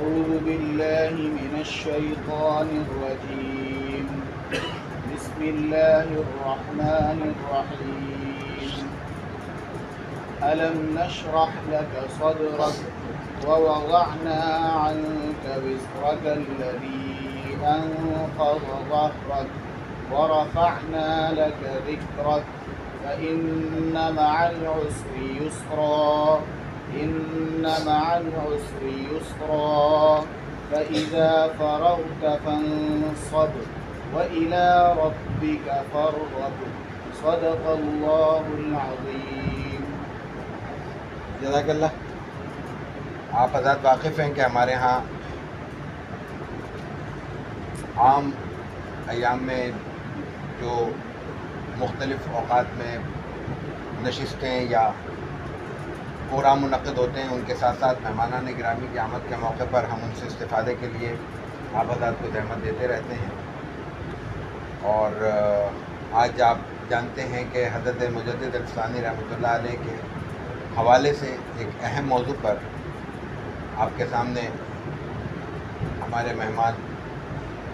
أعوذ بالله من الشيطان الرجيم. بسم الله الرحمن الرحيم. ألم نشرح لك صدرك ووضعنا عنك وزرك الذي أنقض ظهرك ورفعنا لك ذكرك فإن مع العسر يسرا إن مع العسر يسرا فإذا فرغت فانصب وإلى ربك فارغب. صدق الله العظيم. جزاک اللہ. آپ حضرات واقف ہیں کہ ہمارے ہاں عام ایام میں جو مختلف اوقات میں نشستیں یا پروگرام منعقد ہوتے ہیں، ان کے ساتھ ساتھ مہمانان گرامی کی آمد کے موقع پر ہم ان سے استفادے کے لیے آپ حضرات کو زحمت دیتے رہتے ہیں. اور آج آپ جانتے ہیں کہ حضرت مجدد الفسانی رحمۃ اللہ علیہ کے حوالے سے ایک اہم موضوع پر آپ کے سامنے ہمارے مہمان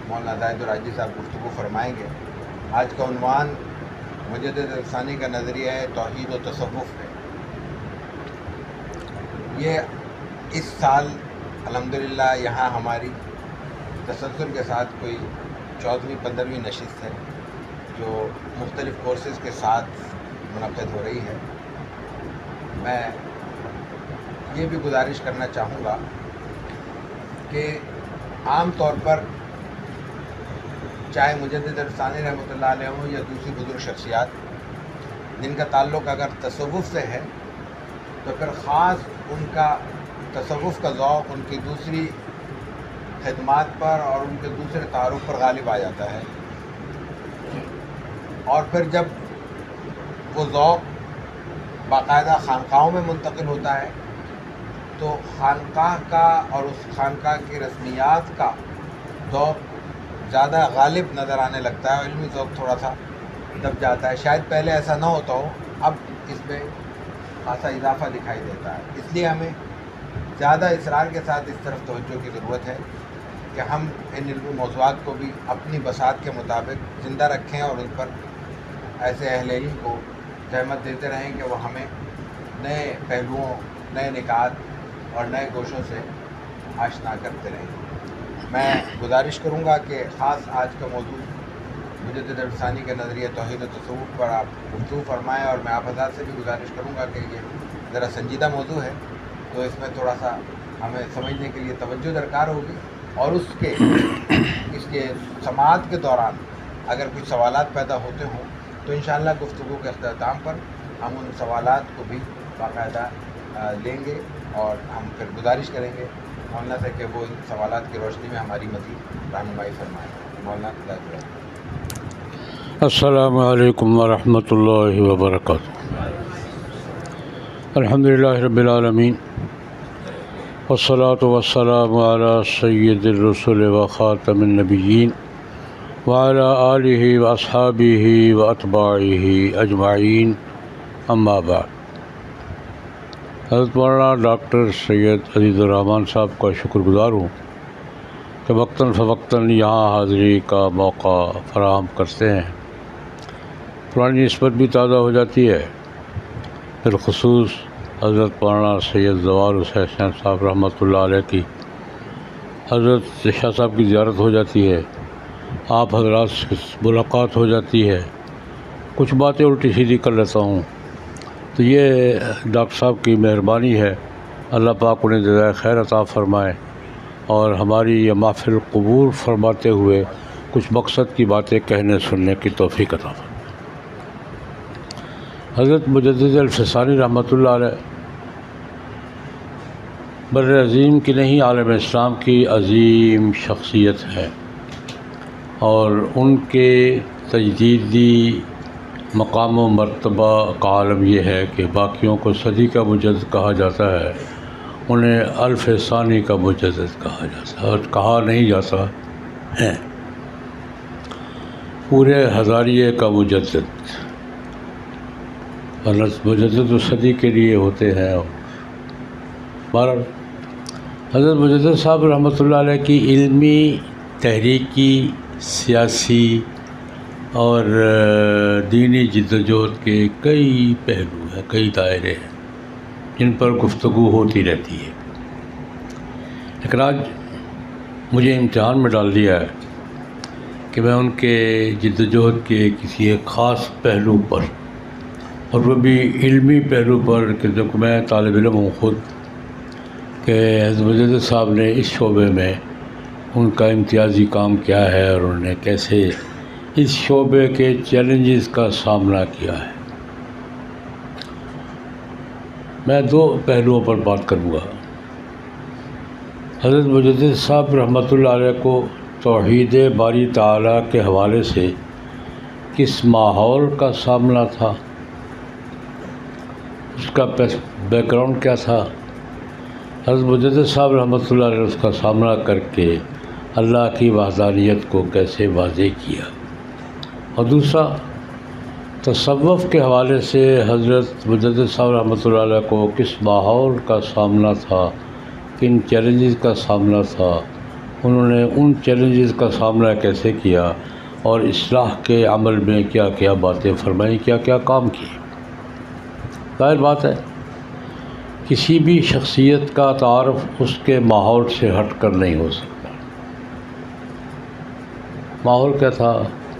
مولانا زاہد الراجی صاحب گفتگو فرمائیں گے. آج کا عنوان مجدد الفسانی کا نظریہ ہے توحید و تصوف ہے. یہ اس سال الحمدللہ یہاں ہماری تسلسل کے ساتھ کوئی 14ویں-15ویں نشست ہے جو مختلف کورسز کے ساتھ منعقد ہو رہی ہے. میں یہ بھی گزارش کرنا چاہوں گا کہ عام طور پر چاہے مجدد الفسانی رحمۃ اللہ علیہ ہوں یا دوسری بزرگ شخصیات جن کا تعلق اگر تصوف سے ہے تو پھر خاص ان کا تصوف کا ذوق ان کی دوسری خدمات پر اور ان کے دوسرے تعارف پر غالب آ جاتا ہے. اور پھر جب وہ ذوق باقاعدہ خانقاہوں میں منتقل ہوتا ہے تو خانقاہ کا اور اس خانقاہ کی رسمیات کا ذوق زیادہ غالب نظر آنے لگتا ہے اور علمی ذوق تھوڑا سا دب جاتا ہے. شاید پہلے ایسا نہ ہوتا ہو، اب اس میں خاصا اضافہ دکھائی دیتا ہے. اس لیے ہمیں زیادہ اصرار کے ساتھ اس طرف توجہ کی ضرورت ہے کہ ہم ان علمی موضوعات کو بھی اپنی بساط کے مطابق زندہ رکھیں اور ان پر ایسے اہل علم کو زحمت دیتے رہیں کہ وہ ہمیں نئے پہلوؤں، نئے نکات اور نئے گوشوں سے آشنا کرتے رہیں. میں گزارش کروں گا کہ خاص آج کا موضوع مجدد الفسانی کے نظریہ توحید و تصوف پر آپ گفتگو فرمائیں. اور میں آپ حضرات سے بھی گزارش کروں گا کہ یہ ذرا سنجیدہ موضوع ہے تو اس میں تھوڑا سا ہمیں سمجھنے کے لیے توجہ درکار ہوگی. اور اس کے سماعت کے دوران اگر کچھ سوالات پیدا ہوتے ہوں تو انشاءاللہ گفتگو کے اختتام پر ہم ان سوالات کو بھی باقاعدہ لیں گے اور ہم پھر گزارش کریں گے مولانا سے کہ وہ ان سوالات کی روشنی میں ہماری مزید رہنمائی فرمائیں. مولانا خدا حافظ. السلام علیکم ورحمۃ اللہ وبرکاتہ. الحمدللہ رب العالمین والصلاة والسلام علی سید الرسل وخاتم النبیین وعلی آلہ واصحابہ واتباعہ اجمعین. اما بعد. حضرت مولانا ڈاکٹر سید عزیز الرحمن صاحب کا شکر گزار ہوں کہ وقتاً فوقتاً یہاں حاضری کا موقع فراہم کرتے ہیں. پرانی نسبت بھی تازہ ہو جاتی ہے. بالخصوص حضرت مولانا سید زوال حسین صاحب رحمۃ اللہ علیہ کی حضرت شاہ صاحب کی زیارت ہو جاتی ہے، آپ حضرات سے ملاقات ہو جاتی ہے، کچھ باتیں الٹی سیدھی کر لیتا ہوں. تو یہ ڈاکٹر صاحب کی مہربانی ہے. اللہ پاک انہیں جزائے خیر عطا فرمائے اور ہماری یہ محفل قبول فرماتے ہوئے کچھ مقصد کی باتیں کہنے سننے کی توفیق عطا فرمائے. حضرت مجدد الفسانی رحمۃ اللہ علیہ بر عظیم کی نہیں عالم اسلام کی عظیم شخصیت ہے اور ان کے تجدیدی مقام و مرتبہ کا عالم یہ ہے کہ باقیوں کو صدی کا مجدد کہا جاتا ہے، انہیں الف ثانی کا مجدد کہا جاتا ہے اور کہا نہیں جاتا ہے پورے ہزاریے کا مجدد. مجدد و صدی کے لیے ہوتے ہیں. بہرحال حضرت مجدد صاحب رحمۃ اللہ علیہ کی علمی، تحریکی، سیاسی اور دینی جدوجہد کے کئی پہلو ہیں، کئی دائرے ہیں جن پر گفتگو ہوتی رہتی ہے، لیکن آج مجھے امتحان میں ڈال دیا ہے کہ میں ان کے جدوجہد کے کسی ایک خاص پہلو پر، اور وہ بھی علمی پہلو پر، کہ جو میں طالب علم ہوں خود، کہ حضرت مجدد صاحب نے اس شعبے میں ان کا امتیازی کام کیا ہے اور انہوں نے کیسے اس شعبے کے چیلنجز کا سامنا کیا ہے۔ میں دو پہلوؤں پر بات کروں گا۔ حضرت مجدد صاحب رحمۃ اللہ علیہ کو توحید باری تعالیٰ کے حوالے سے کس ماحول کا سامنا تھا، اس کا بیک گراؤنڈ کیا تھا، حضرت مجدد صاحب رحمۃ اللہ علیہ اس کا سامنا کر کے اللہ کی وحدانیت کو کیسے واضح کیا، اور دوسرا تصوف کے حوالے سے حضرت مجدد صاحب رحمۃ اللہ علیہ کو کس ماحول کا سامنا تھا، کن چیلنجز کا سامنا تھا، انہوں نے ان چیلنجز کا سامنا کیسے کیا اور اصلاح کے عمل میں کیا کیا باتیں فرمائیں، کیا کیا کام کیے۔ ظاہر بات ہے کسی بھی شخصیت کا تعارف اس کے ماحول سے ہٹ کر نہیں ہو سکتا۔ ماحول کیا تھا،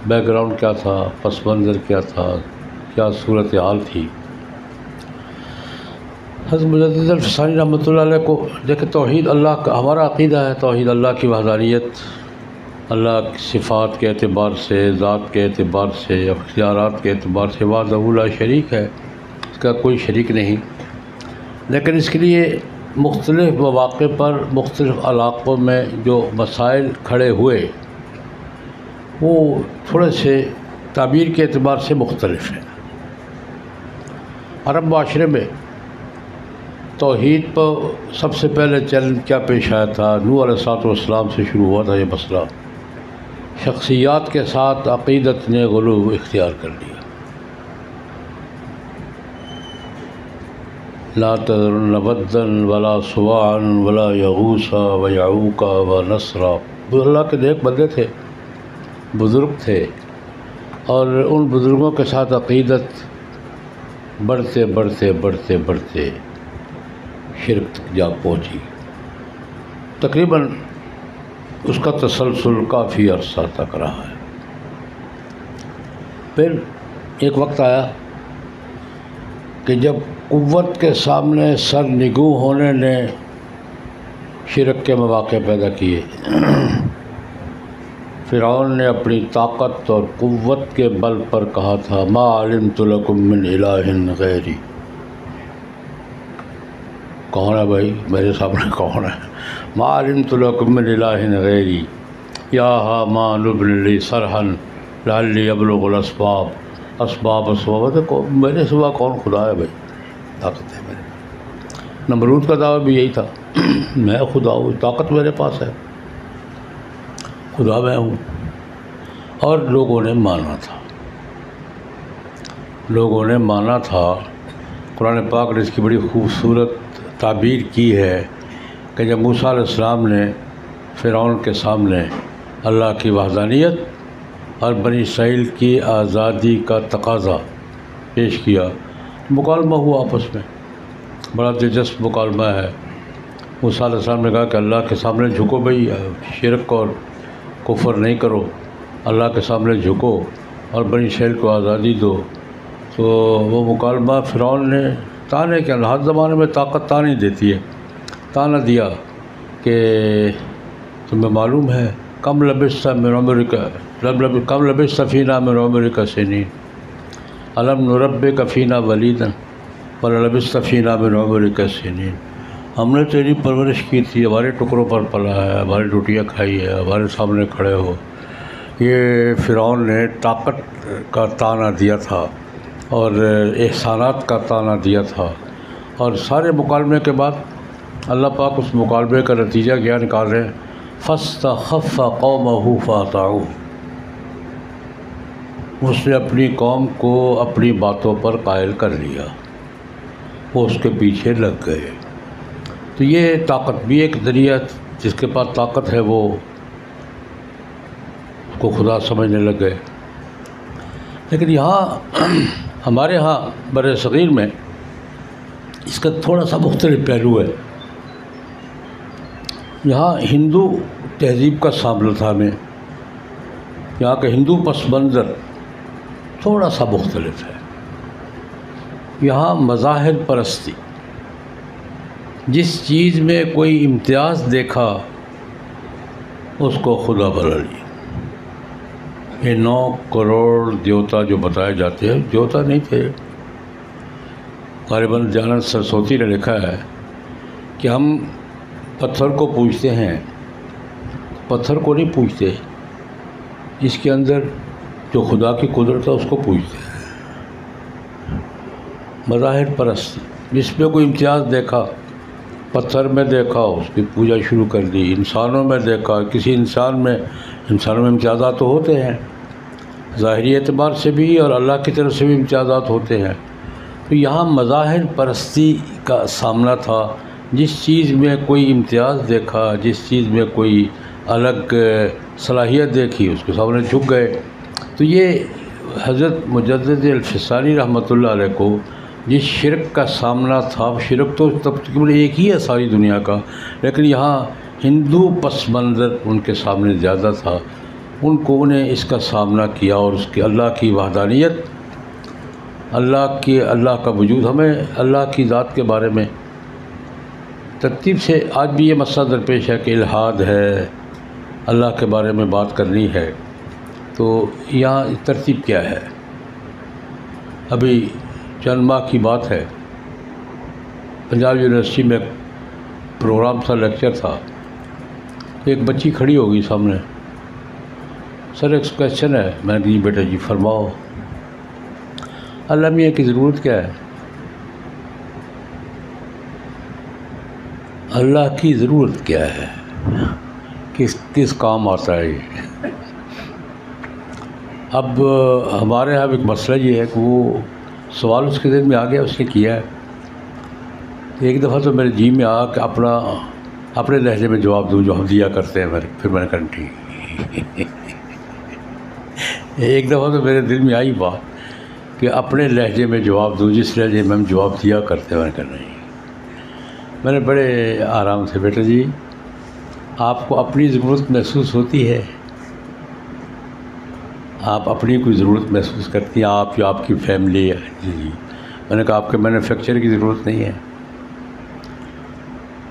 بیک گراؤنڈ کیا تھا، پس منظر کیا تھا، کیا صورتحال تھی۔ حضرت مجدد الفسانی رحمۃ اللہ علیہ کو دیکھیں، توحید اللہ کا ہمارا عقیدہ ہے، توحید اللہ کی وحدانیت، اللہ کی صفات کے اعتبار سے، ذات کے اعتبار سے، اختیارات کے اعتبار سے وحدہ لا شریک ہے، اس کا کوئی شریک نہیں، لیکن اس کے لیے مختلف مواقع پر مختلف علاقوں میں جو مسائل کھڑے ہوئے وہ تھوڑے سے تعبیر کے اعتبار سے مختلف ہیں۔ عرب معاشرے میں توحید پر سب سے پہلے چیلنج کیا پیش آیا تھا؟ نوح علیہ الصلوۃ والسلام سے شروع ہوا تھا یہ مسئلہ، شخصیات کے ساتھ عقیدت نے غلو اختیار کر لیا۔ لا تذرن ودا ولا سواعا ولا یغوث ویعوق ونسرا، وہ اللہ کے نیک بندے تھے، بزرگ تھے، اور ان بزرگوں کے ساتھ عقیدت بڑھتے بڑھتے بڑھتے بڑھتے شرک تک جا پہنچی۔ تقریباً اس کا تسلسل کافی عرصہ تک رہا ہے۔ پھر ایک وقت آیا کہ جب قوت کے سامنے سر نگو ہونے نے شرک کے مواقع پیدا کیے، فرعون نے اپنی طاقت اور قوت کے بل پر کہا تھا ما علمت لکم من الہ غیری۔ کون ہے بھائی میرے سامنے، کون ہے؟ ما علمت لکم من الہ غیری یا حامان ابن لی صرحا لعلی ابلغ الاسباب اسباب اسباب، میرے سوا کون خدا ہے بھائی؟ طاقت ہے میرے۔ نمرود کا دعویٰ بھی یہی تھا، میں خدا ہوں، طاقت میرے پاس ہے، خدا میں ہوں، اور لوگوں نے مانا تھا، لوگوں نے مانا تھا۔ قرآن پاک نے اس کی بڑی خوبصورت تعبیر کی ہے کہ جب موسیٰ علیہ السلام نے فرعون کے سامنے اللہ کی وحدانیت اور بنی اسرائیل کی آزادی کا تقاضا پیش کیا، مکالمہ ہوا آپس میں، بڑا دلچسپ مکالمہ ہے۔ موسیٰ علیہ السلام نے کہا کہ اللہ کے سامنے جھکو بھائی، شرک اور کفر نہیں کرو، اللہ کے سامنے جھکو اور بنی اسرائیل کو آزادی دو۔ تو وہ مکالمہ فرعون نے تانے کے، ہر زمانے میں طاقت تانے دیتی ہے، تانا دیا کہ تمہیں معلوم ہے کم لبثت من عمرک کم لبثت فینا من عمرک سنین الم نربک فینا ولیدا ولبثت فینا من عمرک سنین، ہم نے تیری پرورش کی تھی، ہمارے ٹکڑوں پر پلا ہے، ہماری روٹیاں کھائی ہے، ہمارے سامنے کھڑے ہو۔ یہ فرعون نے طاقت کا تانا دیا تھا اور احسانات کا تانا دیا تھا، اور سارے مکالمے کے بعد اللہ پاک اس مکالمے کا نتیجہ کیا نکال رہے ہیں؟ فاستخف قومہ فاطاعوہ، اس نے اپنی قوم کو اپنی باتوں پر قائل کر لیا، وہ اس کے پیچھے لگ گئے۔ تو یہ طاقت بھی ایک ذریعہ، جس کے پاس طاقت ہے وہ کو خدا سمجھنے لگ گئے۔ لیکن یہاں ہمارے ہاں بر صغیر میں اس کا تھوڑا سا مختلف پہلو ہے۔ یہاں ہندو تہذیب کا سامنا تھا ہمیں، یہاں کا ہندو پس منظر تھوڑا سا مختلف ہے۔ یہاں مظاہر پرستی، جس چیز میں کوئی امتیاز دیکھا اس کو خدا بنا لیا۔ یہ 9 کروڑ دیوتا جو بتائے جاتے ہیں، دیوتا نہیں تھے۔ غالباً جانت سرسوتی نے لکھا ہے کہ ہم پتھر کو پوجتے ہیں، پتھر کو نہیں پوجتے، اس کے اندر جو خدا کی قدرت ہے اس کو پوجتے ہیں۔ مظاہر پرستی، جس میں کوئی امتیاز دیکھا، پتھر میں دیکھا اس کی پوجا شروع کر دی، انسانوں میں دیکھا، کسی انسانوں میں امتیازات تو ہوتے ہیں، ظاہری اعتبار سے بھی اور اللہ کی طرف سے بھی امتیازات ہوتے ہیں۔ تو یہاں مظاہر پرستی کا سامنا تھا، جس چیز میں کوئی امتیاز دیکھا، جس چیز میں کوئی الگ صلاحیت دیکھی اس کے سامنے جھک گئے۔ تو یہ حضرت مجدد الفسانی رحمۃ اللہ علیہ کو جس شرک کا سامنا تھا، شرک تو تقریباً ایک ہی ہے ساری دنیا کا، لیکن یہاں ہندو پس منظر ان کے سامنے زیادہ تھا، انہیں اس کا سامنا کیا، اور اس کی اللہ کی وحدانیت، اللہ کا وجود، ہمیں اللہ کی ذات کے بارے میں ترتیب سے آج بھی یہ مسئلہ درپیش ہے کہ الحاد ہے، اللہ کے بارے میں بات کرنی ہے، تو یہاں ترتیب کیا ہے؟ ابھی چند ماہ کی بات ہے، پنجاب یونیورسٹی میں پروگرام تھا، لیکچر تھا، ایک بچی کھڑی ہو گئی سامنے، سر ایک کویسچن ہے، میں نے کہا بیٹا جی فرماؤ، اللہ میاں کی ضرورت کیا ہے؟ اللہ کی ضرورت کیا ہے؟ کس کام آتا ہے یہ؟ اب ہمارے یہاں ایک مسئلہ یہ ہے کہ وہ سوال اس کے ذہن میں آ گیا، اس نے کیا ہے، ایک دفعہ تو میرے جی میں آ کہ اپنے لہجے میں جواب دوں جو ہم دیا کرتے ہیں، پھر میں نے کہا ٹھیک۔ ایک دفعہ تو میرے دل میں آئی بات کہ اپنے لہجے میں جواب دوں جس لہجے میں ہم جواب دیا کرتے ہیں، میں نے کہا نہیں۔ میں نے بڑے آرام سے، بیٹا جی آپ کو اپنی ضرورت محسوس ہوتی ہے، آپ اپنی کوئی ضرورت محسوس کرتی ہیں، آپ یا آپ کی فیملی ہے؟ جی میں نے کہا آپ کے مینوفیکچر کی ضرورت نہیں ہے،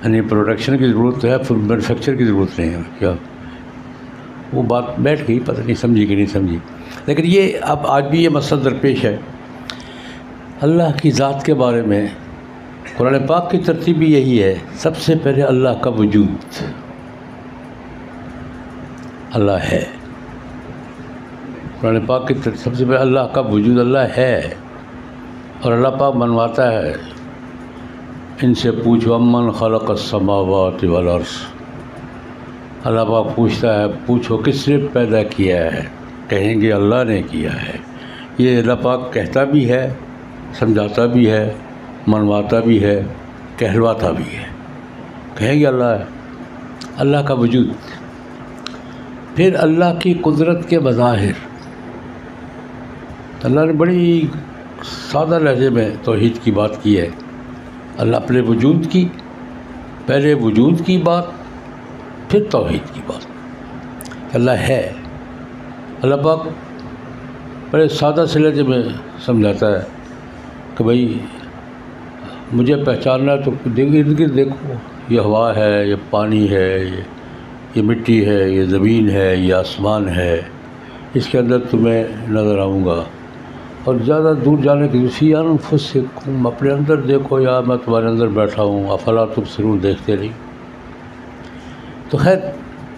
یعنی پروڈکشن کی ضرورت تو ہے، پھر مینوفیکچر کی ضرورت نہیں ہے کیا؟ وہ بات بیٹھ گئی، پتہ نہیں سمجھی کہ نہیں سمجھی۔ لیکن یہ اب آج بھی یہ مسئلہ درپیش ہے۔ اللہ کی ذات کے بارے میں قرآن پاک کی ترتیب بھی یہی ہے، سب سے پہلے اللہ کا وجود، اللہ ہے۔ قرآن پاک کی ترتیب سب سے پہلے اللہ کا وجود، اللہ ہے، اور اللہ پاک منواتا ہے، ان سے پوچھو امن خلق السماوات والارض، اللہ پاک پوچھتا ہے، پوچھو کس نے پیدا کیا ہے؟ کہیں گے اللہ نے کیا ہے۔ یہ اللہ پاک کہتا بھی ہے، سمجھاتا بھی ہے، منواتا بھی ہے، کہلواتا بھی ہے، کہیں گے اللہ ہے۔ اللہ کا وجود، پھر اللہ کی قدرت کے مظاہر، اللہ نے بڑی سادہ لہجے میں توحید کی بات کی ہے۔ اللہ اپنے وجود کی، پہلے وجود کی بات، پھر توحید کی بات، اللہ ہے۔ اللہ پاک بڑے سادہ سے لہجے میں سمجھاتا ہے کہ بھائی مجھے پہچاننا ہے تو ارد گرد دیکھو، یہ ہوا ہے، یہ پانی ہے، یہ مٹی ہے، یہ زمین ہے، یہ آسمان ہے، اس کے اندر تمہیں نظر آؤں گا۔ اور زیادہ دور جانے کی فی انفسکم، اپنے اندر دیکھو، یا میں تمہارے اندر بیٹھا ہوں، افلا تبصرون، دیکھتے نہیں۔ تو خیر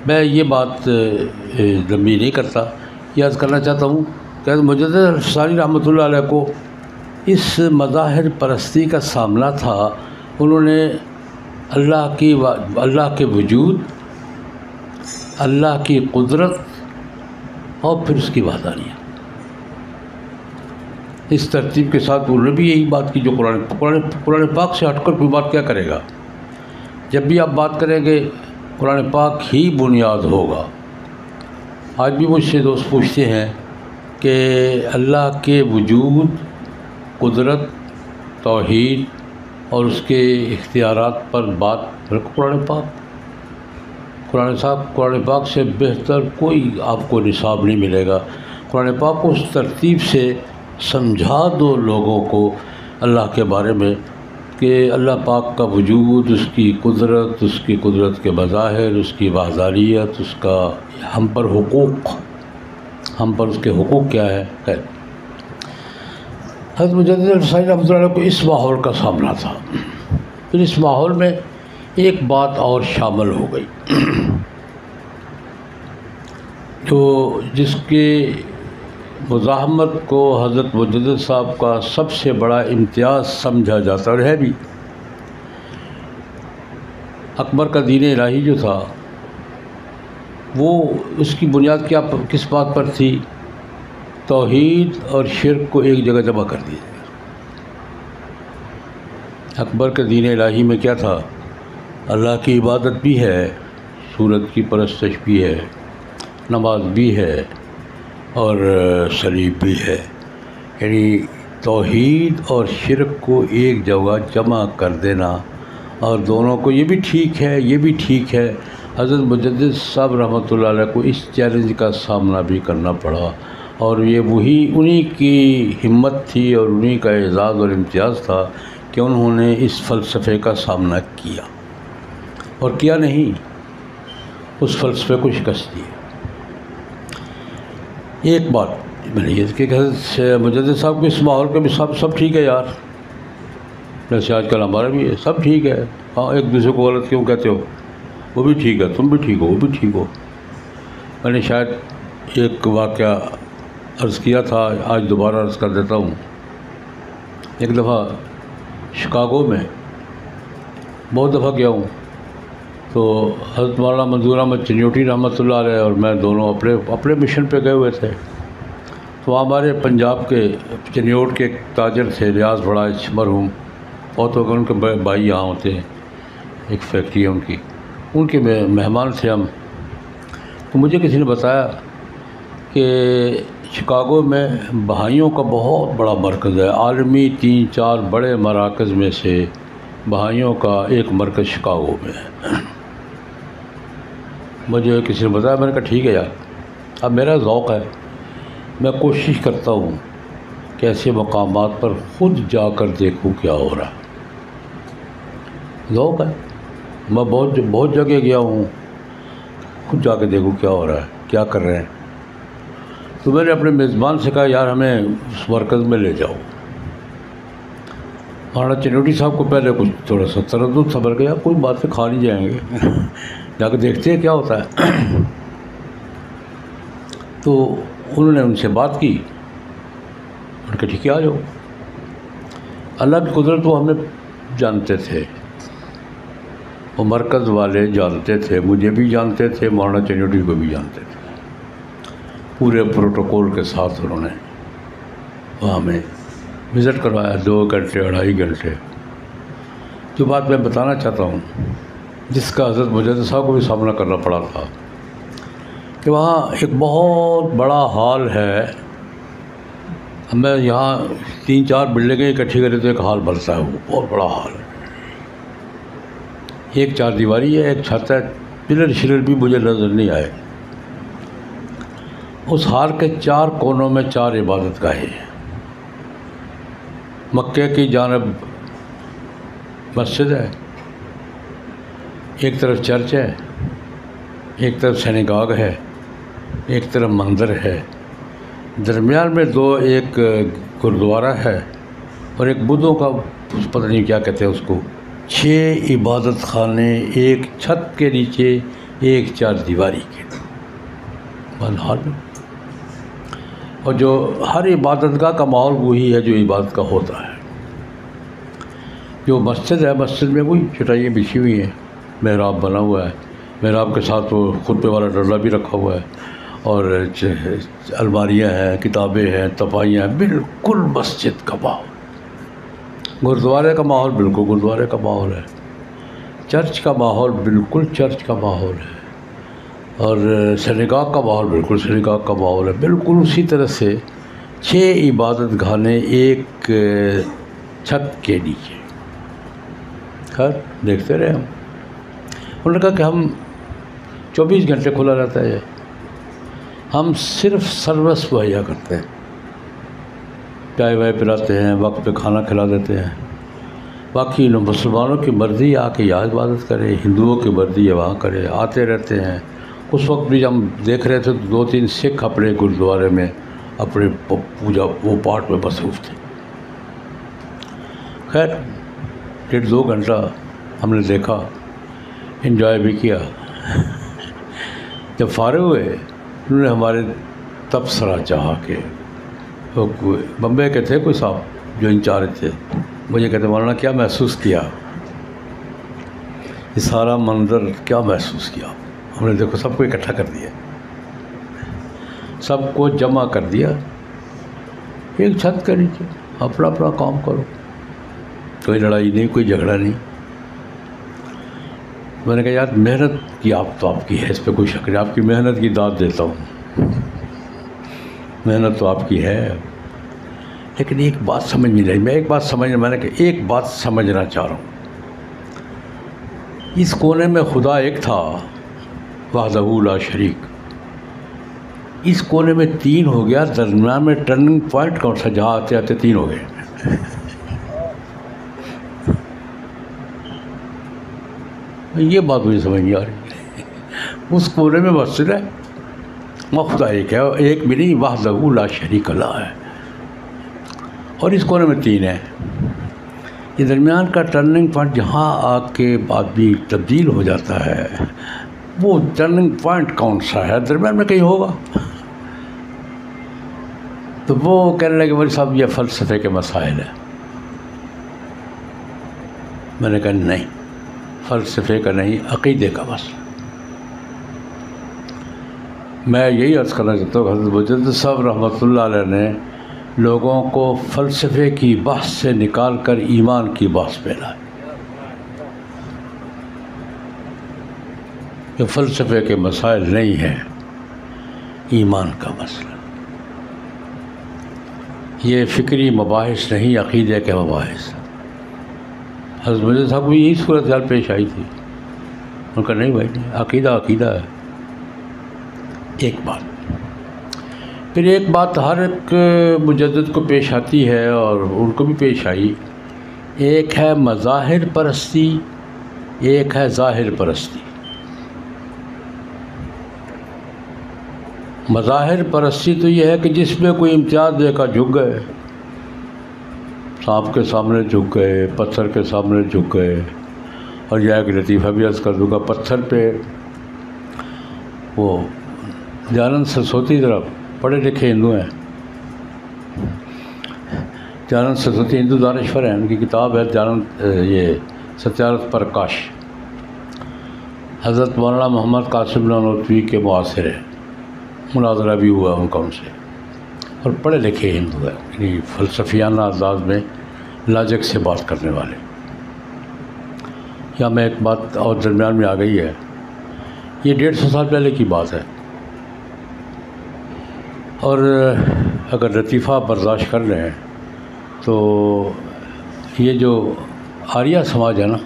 میں یہ بات لمبی نہیں کرتا، یاد کرنا چاہتا ہوں کہ مجدد الفسانی رحمۃ اللہ علیہ کو اس مظاہر پرستی کا سامنا تھا۔ انہوں نے اللہ کے وجود، اللہ کی قدرت اور پھر اس کی وحدانیت، اس ترتیب کے ساتھ انہوں نے بھی یہی بات کی جو قرآن پاک سے ہٹ کر کوئی بات کیا کرے گا۔ جب بھی آپ بات کریں گے قرآن پاک ہی بنیاد ہوگا۔ آج بھی مجھ سے دوست پوچھتے ہیں کہ اللہ کے وجود، قدرت، توحید اور اس کے اختیارات پر بات قرآن پاک سے بہتر کوئی آپ کو نصاب نہیں ملے گا۔ قرآن پاک کو اس ترتیب سے سمجھا دو لوگوں کو اللہ کے بارے میں کہ اللہ پاک کا وجود، اس کی قدرت کے مظاہر، اس کی وحدانیت، اس کا ہم پر اس کے حقوق کیا ہے۔ حضرت مجدد الفسانی رحمۃ اللہ علیہ کو اس ماحول کا سامنا تھا، پھر اس ماحول میں ایک بات اور شامل ہو گئی تو جس کے مزاحمت کو حضرت مجدد صاحب کا سب سے بڑا امتیاز سمجھا جاتا اور ہے بھی۔ اکبر کا دین الہی جو تھا وہ اس کی بنیاد کس بات پر تھی؟ توحید اور شرک کو ایک جگہ جمع کر دیا۔ اکبر کے دین الہی میں کیا تھا؟ اللہ کی عبادت بھی ہے، سورت کی پرستش بھی ہے، نماز بھی ہے اور صلیب بھی ہے، یعنی توحید اور شرک کو ایک جگہ جمع کر دینا، اور دونوں کو یہ بھی ٹھیک ہے یہ بھی ٹھیک ہے۔ حضرت مجدد صاحب رحمۃ اللہ علیہ کو اس چیلنج کا سامنا بھی کرنا پڑا، اور یہ انہی کی ہمت تھی اور انہی کا اعزاز اور امتیاز تھا کہ انہوں نے اس فلسفے کا سامنا کیا، اور کیا نہیں، اس فلسفے کو شکست دی۔ ایک بات میں نے یہ کہ مجدد صاحب کو اس ماحول کے بھی سب ٹھیک ہے یار، جیسے آج کل ہمارا بھی ہے، سب ٹھیک ہے، ہاں ایک دوسرے کو غلط کیوں کہتے ہو، وہ بھی ٹھیک ہے، تم بھی ٹھیک ہو، وہ بھی ٹھیک ہو۔ میں نے شاید ایک واقعہ عرض کیا تھا، آج دوبارہ عرض کر دیتا ہوں۔ ایک دفعہ شکاگو میں بہت دفعہ گیا ہوں، تو حضرت مولانا منظور احمد چنیوٹی رحمۃ اللہ علیہ اور میں دونوں اپنے مشن پہ گئے ہوئے تھے۔ تو ہمارے پنجاب کے چنیوٹ کے ایک تاجر تھے، ریاض بڑائچ مرحوم، بہت ہو گئے، ان کے بھائی یہاں ہوتے ہیں، ایک فیکٹری ہے ان کے مہمان تھے ہم۔ تو مجھے کسی نے بتایا کہ شکاگو میں بہائیوں کا بہت بڑا مرکز ہے، عالمی 3-4 بڑے مراکز میں سے بہائیوں کا ایک مرکز شکاگو میں ہے۔ مجھے کسی نے بتایا، میں نے کہا ٹھیک ہے یار، اب میرا ذوق ہے، میں کوشش کرتا ہوں کہ ایسے مقامات پر خود جا کر دیکھوں کیا ہو رہا ہے۔ ذوق ہے، میں بہت جگہ گیا ہوں، خود جا کے دیکھوں کیا ہو رہا ہے، کیا کر رہے ہیں۔ تو میں نے اپنے میزبان سے کہا یار ہمیں اس مرکز میں لے جاؤ۔ مولانا چنوٹی صاحب کو پہلے کچھ تھوڑا سا تردد خبر گیا، کوئی بات نہیں، کھا نہیں جائیں گے، جا کے دیکھتے ہیں کیا ہوتا ہے۔ تو انہوں نے ان سے بات کی، ان کے ٹھیک ہے آ جاؤ۔ اللہ کی قدرت وہ ہمیں جانتے تھے، وہ مرکز والے جانتے تھے، مجھے بھی جانتے تھے، مولانا چنوٹی کو بھی جانتے تھے، پورے پروٹوکول کے ساتھ انہوں نے وہاں ہمیں وزٹ کروایا 2 گھنٹے 2.5 گھنٹے۔ جو بات میں بتانا چاہتا ہوں، جس کا حضرت مجدد صاحب کو بھی سامنا کرنا پڑا تھا، کہ وہاں ایک بہت بڑا ہال ہے، ہمیں یہاں 3-4 بلڈنگیں اکٹھی کرے تو ایک ہال بنتا ہے، وہ بہت بڑا ہال ہے، ایک 4 دیواری ہے، ایک چھت ہے، پلر شلر بھی مجھے نظر نہیں آئے۔ اس ہال کے 4 کونوں میں 4 عبادت گاہیں ہیں۔ مکے کی جانب مسجد ہے، ایک طرف چرچ ہے، ایک طرف سینیگاگ ہے، ایک طرف مندر ہے، درمیان میں 2 ایک گردوارہ ہے، اور ایک بدھوں کا پتہ نہیں کیا کہتے ہیں اس کو، 6 عبادت خانے ایک چھت کے نیچے، ایک 4 دیواری کے بند حال میں۔ اور جو ہر عبادت گاہ کا ماحول وہی ہے جو عبادت کا ہوتا ہے۔ جو مسجد ہے، مسجد میں وہی چٹائیاں بچھی ہوئی ہیں، محراب بنا ہوا ہے، محراب کے ساتھ وہ خطبے والا ڈرلا بھی رکھا ہوا ہے، اور الماریاں ہیں، کتابیں ہیں، تپائیاں ہیں، بالکل مسجد کا ماحول۔ گردوارے کا ماحول بالکل گردوارے کا ماحول ہے۔ چرچ کا ماحول بالکل چرچ کا ماحول ہے، اور سنگاگ کا ماحول بالکل سنگاگ کا ماحول ہے، بالکل اسی طرح سے 6 عبادت گاہیں ایک چھت کے نیچے۔ خیر دیکھتے رہے ہم، انہوں نے کہا کہ ہم 24 گھنٹے کھلا رہتا ہے، ہم صرف سروس مہیا کرتے ہیں، چائے وائے پلاتے ہیں، وقت پہ کھانا کھلا دیتے ہیں، باقی مسلمانوں کی مرضی آ کے یہاں عبادت کرے، ہندوؤں کی مرضی ہے وہاں کرے، آتے رہتے ہیں۔ اس وقت بھی ہم دیکھ رہے تھے تو 2-3 سکھ اپنے گرودوارے میں اپنے پوجا وہ پاٹ میں مصروف تھے۔ خیر 1.5-2 گھنٹہ ہم نے دیکھا، انجوائے بھی کیا۔ جب فارغ ہوئے انہوں نے ہمارے تبصرہ چاہا کہ بمبے کے تھے کوئی صاحب جو انچارج تھے، مجھے کہتے مولانا کیا محسوس کیا، یہ سارا منظر کیا محسوس کیا؟ ہم نے دیکھو سب کو اکٹھا کر دیا، سب کو جمع کر دیا ایک چھت کے نیچے، اپنا اپنا کام کرو، کوئی لڑائی نہیں، کوئی جھگڑا نہیں۔ میں نے کہا یار محنت کی آپ کی ہے، اس پہ کوئی شک نہیں، آپ کی محنت کی داد دیتا ہوں، محنت تو آپ کی ہے، لیکن ایک بات سمجھ نہیں رہی، میں نے کہا ایک بات سمجھنا چاہ رہا ہوں، اس کونے میں خدا ایک تھا وحدہ لا شریک، اس کونے میں 3 ہو گیا، درمیان میں ٹرننگ پوائنٹ کون سا جہاں آتے آتے 3 ہو گئے۔ یہ بات مجھے سمجھ نہیں آ رہی، اس کونے میں مسجد ہے، وہ خدا ایک ہے، ایک بھی نہیں، وحدہ لا شریک اللہ ہے، اور اس کونے میں 3 ہیں۔ یہ درمیان کا ٹرننگ پوائنٹ جہاں آ کے آدمی تبدیل ہو جاتا ہے، وہ ٹرننگ پوائنٹ کون سا ہے؟ درمیان میں کہیں ہوگا۔ تو وہ کہنے لگے مولوی صاحب یہ فلسفے کے مسائل ہیں۔ میں نے کہا نہیں، فلسفے کا نہیں، عقیدے کا مسئلہ۔ میں یہی عرض کرنا چاہتا ہوں، حضرت مجدد صاحب رحمۃ اللہ علیہ نے لوگوں کو فلسفے کی بحث سے نکال کر ایمان کی بحث پہ لائے، کہ فلسفے کے مسائل نہیں ہیں، ایمان کا مسئلہ، یہ فکری مباحث نہیں، عقیدے کے مباحث۔ حضرت مجدد صاحب کو یہی صورتحال پیش آئی تھی، ان کا نہیں بھائی نہیں، عقیدہ عقیدہ ہے۔ ایک بات، پھر ایک بات ہر ایک مجدد کو پیش آتی ہے اور ان کو بھی پیش آئی، ایک ہے مظاہر پرستی، ایک ہے ظاہر پرستی۔ مظاہر پرستی تو یہ ہے کہ جس میں کوئی امتیاز دیکھا جھک گئے، سانپ کے سامنے جھک گئے، پتھر کے سامنے جھک گئے۔ اور یہ ایک لطیفہ بھی عرض کر دوں گا، پتھر پہ وہ دیانند سرسوتی، ذرا پڑھے لکھے ہندو ہیں، دیانند سرسوتی ہندو دانشور ہیں، ان کی کتاب ہے دیانند یہ ستیارتھ پرکاش، حضرت مولانا محمد قاسم نانوتوی کے معاصر ہیں، مناظرہ بھی ہوا ان کا ان سے، اور پڑھے لکھے ہندو ہیں، یعنی فلسفیانہ انداز میں لاجک سے بات کرنے والے۔ یا میں ایک بات اور درمیان میں آ گئی ہے، یہ 150 سال پہلے کی بات ہے، اور اگر لطیفہ برداشت کر لیں تو یہ جو آریہ سماج ہے نا،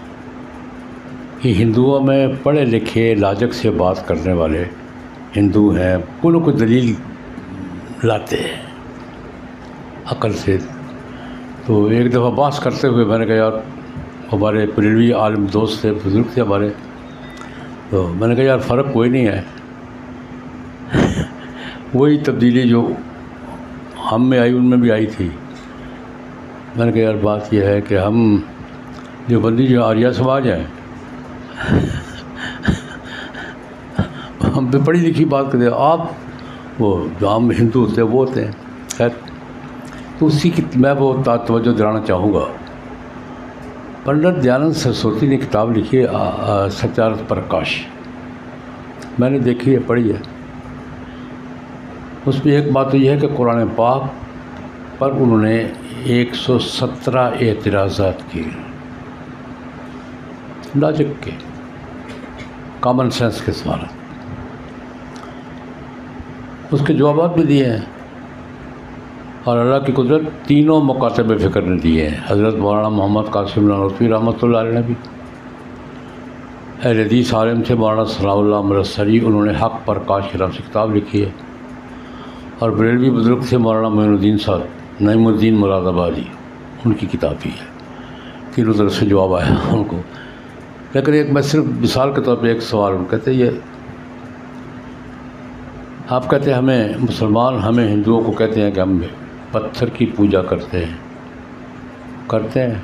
یہ ہندوؤں میں پڑھے لکھے لاجک سے بات کرنے والے ہندو ہیں، کوئی نہ کوئی دلیل لاتے ہیں عقل سے۔ تو ایک دفعہ بحث کرتے ہوئے میں نے کہا یار، ہمارے بریلوی عالم دوست تھے، بزرگ تھے ہمارے، تو میں نے کہا یار فرق کوئی نہیں ہے، وہی تبدیلی جو ہم میں آئی ان میں بھی آئی تھی۔ میں نے کہا یار بات یہ ہے کہ ہم جو بندی جو آریہ سماج ہیں، ہم پہ پڑھی لکھی بات کرتے ہیں، آپ وہ جو عام ہندو ہوتے ہیں وہ ہوتے ہیں۔ خیر، تو اسی کی میں وہ توجہ دلانا چاہوں گا، پنڈت دیانند سرسوتی نے کتاب لکھی ہے ستیارتھ پرکاش، میں نے دیکھی ہے، پڑھی ہے۔ اس میں ایک بات تو یہ ہے کہ قرآن پاک پر انہوں نے 117 اعتراضات کیے، لاجک کے، کامن سینس کے سوالات، اس کے جوابات بھی دیے ہیں، اور اللہ کی قدرت تینوں مکاتب فکر نے دیے ہیں۔ حضرت مولانا محمد قاسم نانوتوی رحمۃ اللہ علیہ نے بھی اہل حدیث عالم تھے، مولانا ثناء اللہ مرسلی، انہوں نے حق پر کاش کے نام سے کتاب لکھی ہے، اور بریلوی بزرگ تھے مولانا معین الدین صاحب نعیم الدین مراد آبادی، ان کی کتاب بھی ہے، تینوں طرف سے جواب آیا ان کو۔ لیکن ایک میں صرف مثال کے طور پہ ایک سوال کہتے ہیں، یہ آپ کہتے ہیں ہمیں مسلمان، ہمیں ہندوؤں کو کہتے ہیں کہ ہم پتھر کی پوجا کرتے ہیں،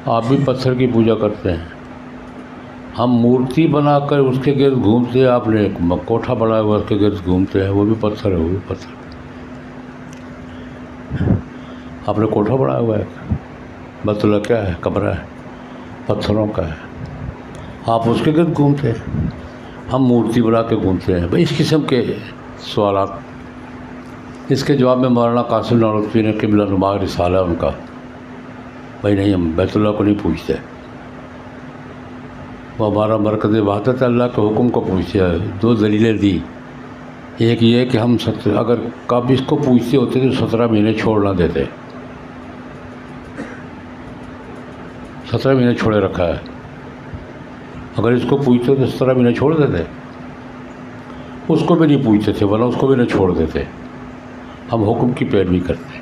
آپ بھی پتھر کی پوجا کرتے ہیں، ہم مورتی بنا کر اس کے گرد گھومتے ہیں، آپ نے ایک کوٹھا بنایا ہوا اس کے گرد گھومتے ہیں، وہ بھی پتھر ہے، وہ بھی پتھر، آپ نے کوٹھا بنایا ہوا ہے، بیت اللہ کیا ہے؟ کمرہ ہے، پتھروں کا ہے، آپ اس کے گرد گھومتے ہیں، ہم مورتی بنا کے گھومتے ہیں۔ بھائی اس قسم کے سوالات، اس کے جواب میں مولانا قاسم نانوتوی نے قبلہ نما رسالہ ان کا، بھائی نہیں، ہم بیت اللہ کو نہیں پوچھتے، وہ ہمارا مرکز وحدت اللہ کے حکم کو پوچھتے ہیں۔ دو دلیلیں دی، ایک یہ کہ ہم اگر کب اس کو پوچھتے ہوتے تو 17 مہینے چھوڑ نہ دیتے، 17 مہینے چھوڑے رکھا ہے، اگر اس کو پوچھتے تو 17 مہینے چھوڑ دیتے، اس کو بھی نہیں پوچھتے تھے، ورنہ اس کو بھی نہیں چھوڑ دیتے، ہم حکم کی پیروی کرتے۔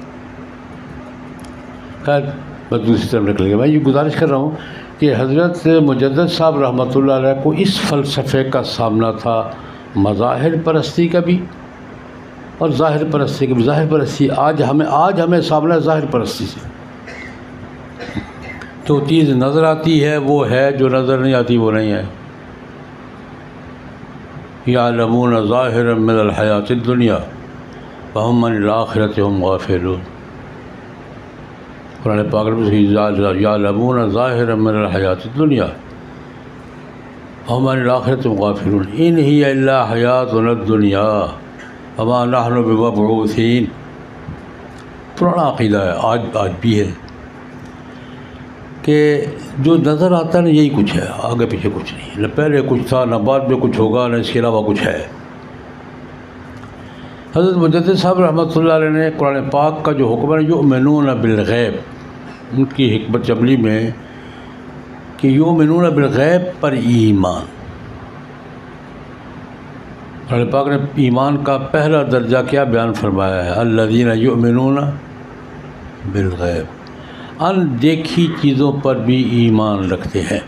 خیر بس دوسری طرف نکل گیا۔ میں یہ گزارش کر رہا ہوں کہ حضرت مجدد صاحب رحمۃ اللہ علیہ کو اس فلسفے کا سامنا تھا، مظاہر پرستی کا بھی اور ظاہر پرستی کا بھی۔ ظاہر پرستی آج ہمیں سامنا ہے ظاہر پرستی سے، جو چیز نظر آتی ہے وہ ہے، جو نظر نہیں آتی وہ نہیں ہے۔ یعلمون ظاہرا من الحیات الدنیا وہم عن الآخرۃ ہم غافلون۔ قرآن پاک میں یعلمون ظاہرا من الحیات الدنیا وہم عن الآخرۃ ہم غافلون ان ہی الا حیاتنا الدنیا وما نحن بمبعوثین۔ پرانا عقیدہ ہے، آج بھی ہے کہ جو نظر آتا ہے نا یہی کچھ ہے، آگے پیچھے کچھ نہیں، نہ پہلے کچھ تھا، نہ بعد میں کچھ ہوگا، نہ اس کے علاوہ کچھ ہے۔ حضرت مجدد صاحب رحمۃ اللہ علیہ نے قرآن پاک کا جو حکم ہے یؤمنون بالغیب، ان کی حکمت عملی میں کہ یؤمنون بالغیب پر ایمان، قرآن پاک نے ایمان کا پہلا درجہ کیا بیان فرمایا ہے؟ الذین یؤمنون بالغیب، ان دیکھی چیزوں پر بھی ایمان رکھتے ہیں۔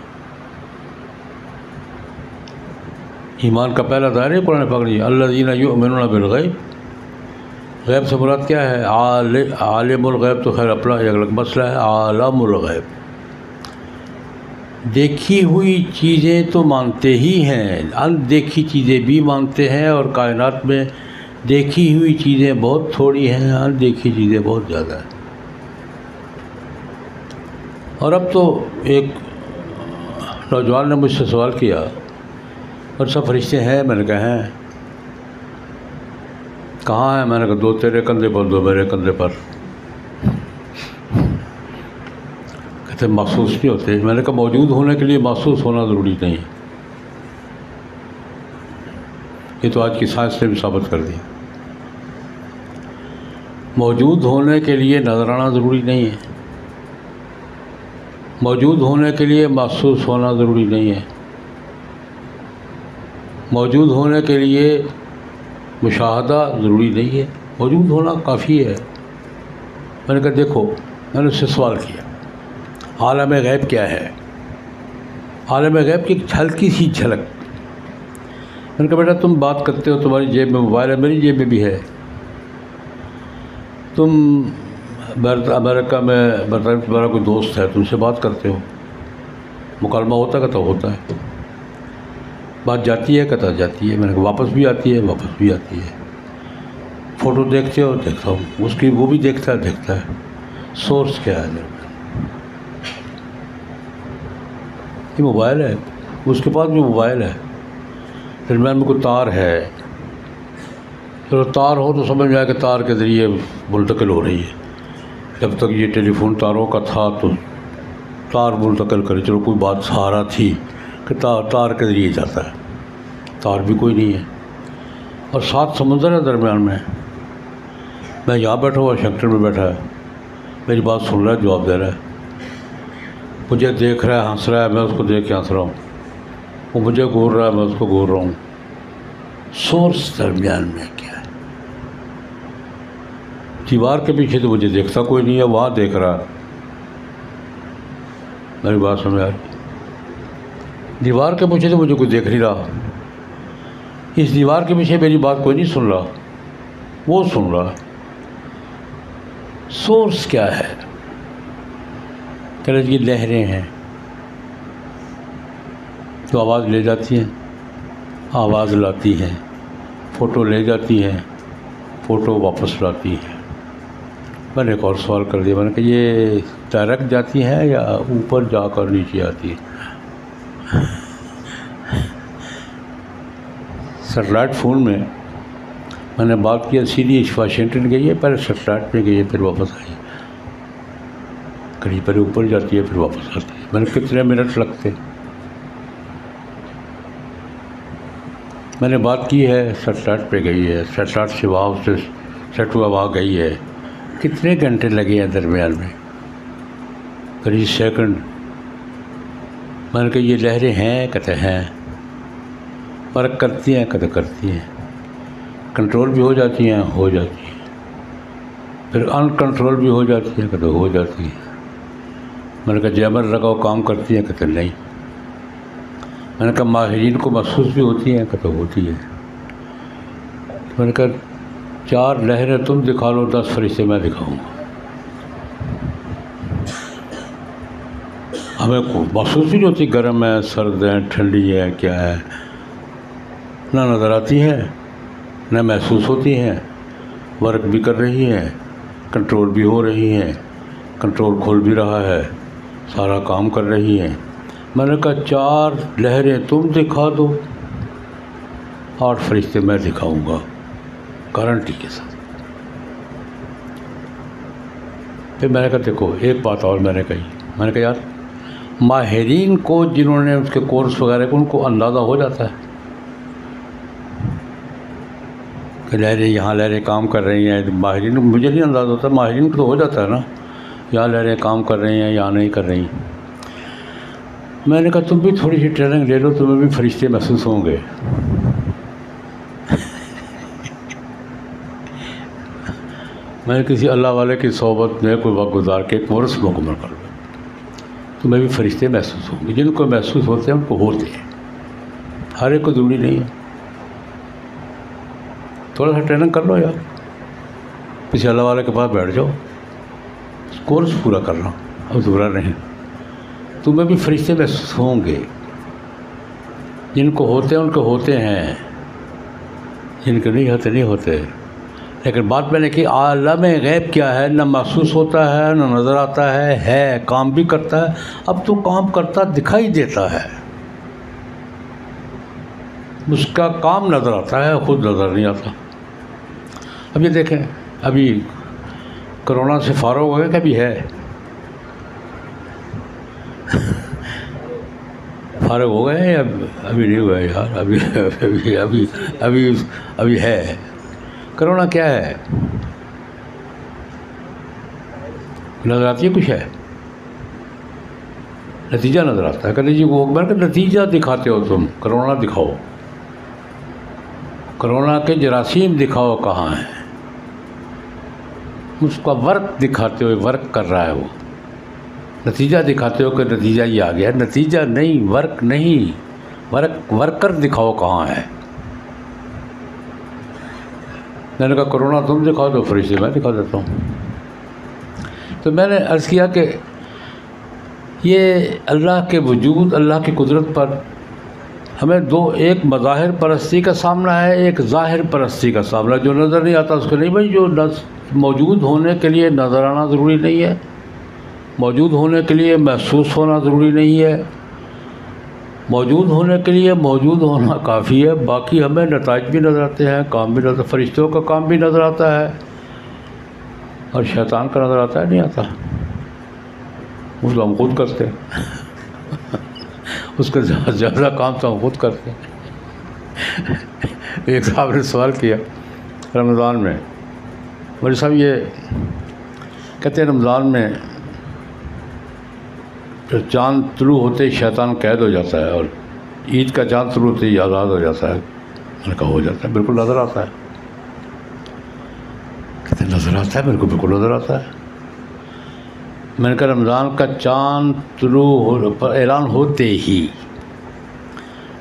ایمان کا پہلا دائرہ قرآن پاک نے الذین یؤمنون بالغیب، غیب سے مراد کیا ہے؟ عالم الغیب تو خیر اپنا ایک الگ مسئلہ ہے، عالم الغیب، دیکھی ہوئی چیزیں تو مانتے ہی ہیں، ان دیکھی چیزیں بھی مانتے ہیں، اور کائنات میں دیکھی ہوئی چیزیں بہت تھوڑی ہیں، ان دیکھی چیزیں بہت زیادہ ہیں۔ اور اب تو ایک نوجوان نے مجھ سے سوال کیا، اور سب فرشتے ہیں؟ میں نے کہا ہیں۔ کہاں ہیں؟ میں نے کہا دو تیرے کندھے پر، دو میرے کندھے پر۔ کہتے محسوس نہیں ہوتے؟ میں نے کہا موجود ہونے کے لیے محسوس ہونا ضروری نہیں ہے، یہ تو آج کی سائنس نے بھی ثابت کر دیا۔ موجود ہونے کے لیے نظر آنا ضروری نہیں ہے، موجود ہونے کے لیے محسوس ہونا ضروری نہیں ہے، موجود ہونے کے لیے مشاہدہ ضروری نہیں ہے، موجود ہونا کافی ہے۔ میں نے کہا دیکھو، میں نے اس سے سوال کیا عالم غیب کیا ہے؟ عالم غیب کی ایک ہلکی سی جھلک۔ میں نے کہا بیٹا تم بات کرتے ہو، تمہاری جیب میں موبائل ہے، میری جیب میں بھی ہے، تم امریکہ میں برطانیہ تمہارا کوئی دوست ہے، تم سے بات کرتے ہو، مکالمہ ہوتا ہے؟ کہتا ہوتا ہے۔ بات جاتی ہے؟ کہتا جاتی ہے۔ میں نے کہا واپس بھی آتی ہے؟ واپس بھی آتی ہے۔ فوٹو دیکھتے ہو؟ دیکھتا ہوں، اس کی وہ بھی دیکھتا ہے۔ سورس کیا ہے؟ یہ موبائل ہے، اس کے پاس بھی موبائل ہے، درمیان میں کوئی تار ہے، چلو تار ہو تو سمجھ میں آیا کہ تار کے ذریعے منتقل ہو رہی ہے۔ جب تک یہ ٹیلی فون تاروں کا تھا تو تار منتقل کرے، چلو کوئی بات سہارا تھی کہ تار کے ذریعے جاتا ہے، تار بھی کوئی نہیں ہے، اور 7 سمندر ہے درمیان میں. میں یہاں بیٹھا ہوا، سیکٹر میں بیٹھا ہے، میری بات سن رہا ہے، جواب دے رہا ہے، مجھے دیکھ رہا ہے، ہنس رہا ہے، میں اس کو دیکھ کے ہنس رہا ہوں، وہ مجھے گور رہا ہے، میں اس کو گور رہا ہوں. سورس درمیان میں کیا ہے؟ دیوار کے پیچھے تو مجھے دیکھتا کوئی نہیں ہے، وہاں دیکھ رہا ہے. میری بات سمجھ آ رہی؟ دیوار کے پیچھے تو مجھے کوئی دیکھ نہیں رہا، اس دیوار کے پیچھے میری بات کوئی نہیں سن رہا، وہ سن رہا. سورس کیا ہے؟ کہ یہ لہریں ہیں جو آواز لے جاتی ہیں، آواز لاتی ہیں، فوٹو لے جاتی ہیں، فوٹو واپس لاتی ہیں. میں نے ایک اور سوال کر دیا، میں نے کہا یہ ڈائریکٹ جاتی ہیں یا اوپر جا کر نیچے آتی ہے؟ سیٹلائٹ فون میں نے بات کیا، سیدھی واشنگٹن گئی ہے، پہلے سیٹلائٹ میں گئی ہے، پھر واپس آئی ہے، کہیں پہلے اوپر جاتی ہے پھر واپس آتی ہے. میں نے کتنے منٹ لگتے؟ میں نے بات کی ہے سیٹلائٹ پہ گئی ہے، سیٹلائٹ سے وہاں سے سیٹ ہوا وہاں گئی ہے، کتنے گھنٹے لگے ہیں درمیان میں؟ قریب سیکنڈ. میں نے کہا یہ لہریں ہیں؟ کہتے ہیں. فرق کرتی ہیں؟ کہتے کرتی ہیں. کنٹرول بھی ہو جاتی ہیں؟ ہو جاتی ہیں. پھر ان کنٹرول بھی ہو جاتی ہیں؟ کہتے ہو جاتی ہیں. میں نے کہا جیمر لگاؤ کام کرتی ہیں؟ کہتے نہیں. میں نے کہا ماہرین کو محسوس بھی ہوتی ہیں؟ کہتے ہوتی ہے. میں نے کہا 4 لہریں تم دکھا لو، 10 فرشتے میں دکھاؤں گا. ہمیں محسوس بھی نہیں ہوتی، گرم ہے، سرد ہے، ٹھنڈی ہے، کیا ہے، نہ نظر آتی ہے نہ محسوس ہوتی ہیں. ورک بھی کر رہی ہیں، کنٹرول بھی ہو رہی ہیں، کنٹرول کھول بھی رہا ہے، سارا کام کر رہی ہیں. میں نے کہا 4 لہریں تم دکھا دو، 8 فرشتے میں دکھاؤں گا گارنٹی کے ساتھ. پھر میں نے کہا دیکھو ایک بات اور میں نے کہی، میں نے کہا یار ماہرین کو جنہوں نے اس کے کورس وغیرہ کو، ان کو اندازہ ہو جاتا ہے کہ لہریں یہاں لہریں کام کر رہی ہیں. ماہرین کو مجھے نہیں اندازہ ہوتا، ماہرین کو تو ہو جاتا ہے نا یہاں لہریں کام کر رہی ہیں یہاں نہیں کر رہی. میں نے کہا تم بھی تھوڑی سی ٹریننگ لے لو، تمہیں بھی فرشتے محسوس ہوں گے. میں نے کسی اللہ والے کی صحبت میں کوئی وقت گزار کے کورس مکمل کر لوں، تمہیں بھی فرشتے محسوس ہوں گے. جن کو محسوس ہوتے ہیں ان کو ہوتے ہیں، ہر ایک کو ضروری نہیں ہے. تھوڑا سا ٹریننگ کر لو یار، کسی اللہ والے کے پاس بیٹھ جاؤ، کورس پورا کرنا، اب ضرورا نہیں. تمہیں بھی فرشتے محسوس ہوں گے، جن کو ہوتے ہیں ان کو ہوتے ہیں، جن کو نہیں ہوتے نہیں ہوتے. لیکن بات میں نے کہ عالم غیب کیا ہے؟ نہ محسوس ہوتا ہے نہ نظر آتا ہے کام بھی کرتا ہے. اب تو کام کرتا دکھائی دیتا ہے، اس کا کام نظر آتا ہے، خود نظر نہیں آتا. اب یہ دیکھیں، ابھی کرونا سے فارغ ہو گئے کہ ابھی ہے؟ فارغ ہو گئے ہیں؟ ابھی نہیں ہوئے یار، ابھی ہے. کرونا کیا ہے؟ نظر آتی ہے؟ کچھ ہے؟ نتیجہ نظر آتا ہے. کہ جی وہ اکبر کا نتیجہ دکھاتے ہو تم، کرونا دکھاؤ، کرونا کے جراثیم دکھاؤ کہاں ہیں، اس کا ورک دکھاتے ہوئے، ورک کر رہا ہے وہ، نتیجہ دکھاتے ہو کہ نتیجہ یہ آ گیا. نتیجہ نہیں، ورک نہیں، ورکر دکھاؤ کہاں ہے. میں نے کہا کرونا تم دکھاؤ تو فرشتے میں دکھا دیتا ہوں. تو میں نے عرض کیا کہ یہ اللہ کے وجود، اللہ کی قدرت پر ہمیں ایک مظاہر پرستی کا سامنا ہے، ایک ظاہر پرستی کا سامنا. جو نظر نہیں آتا اس کو نہیں. بھائی جو موجود ہونے کے لیے نظر آنا ضروری نہیں ہے، موجود ہونے کے لیے محسوس ہونا ضروری نہیں ہے، موجود ہونے کے لیے موجود ہونا کافی ہے. باقی ہمیں نتائج بھی نظر آتے ہیں، کام بھی نظر، فرشتوں کا کام بھی نظر آتا ہے اور شیطان کا نظر آتا ہے نہیں آتا. اس کو ہم خود کرتے ہیں اس کا زیادہ کام تو ہم خود کرتے ہیں. ایک صاحب نے سوال کیا رمضان میں، مولوی صاحب یہ کہتے ہیں رمضان میں چاند طلوع ہوتے ہی شیطان قید ہو جاتا ہے اور عید کا چاند طلوع ہوتے ہی آزاد ہو جاتا ہے. میں نے کہا ہو جاتا ہے، بالکل نظر آتا ہے. کہتے ہیں نظر آتا ہے، میرے کو بالکل نظر آتا ہے. میں نے کہا رمضان کا چاند طلوع پر اعلان ہوتے ہی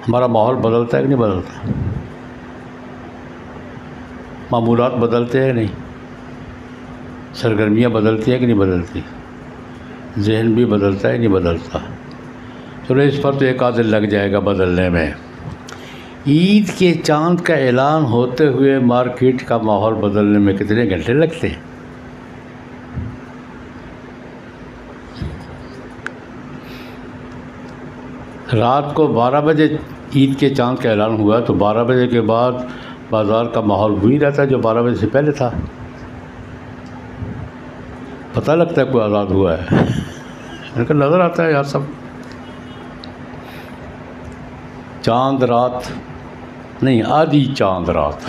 ہمارا ماحول بدلتا ہے کہ نہیں بدلتا؟ معمولات بدلتے ہیں کہ نہیں؟ سرگرمیاں بدلتی ہیں کہ نہیں بدلتی؟ ذہن بھی بدلتا ہے نہیں بدلتا؟ چلو اس پر تو ایک آدھ دن لگ جائے گا بدلنے میں. عید کے چاند کا اعلان ہوتے ہوئے مارکیٹ کا ماحول بدلنے میں کتنے گھنٹے لگتے ہیں؟ رات کو 12 بجے عید کے چاند کا اعلان ہوا تو 12 بجے کے بعد بازار کا ماحول وہی رہتا ہے جو 12 بجے سے پہلے تھا. پتہ لگتا ہے کوئی آزاد ہوا ہے. میرے کو نظر آتا ہے یار سب. چاند رات نہیں، آدھی چاند رات.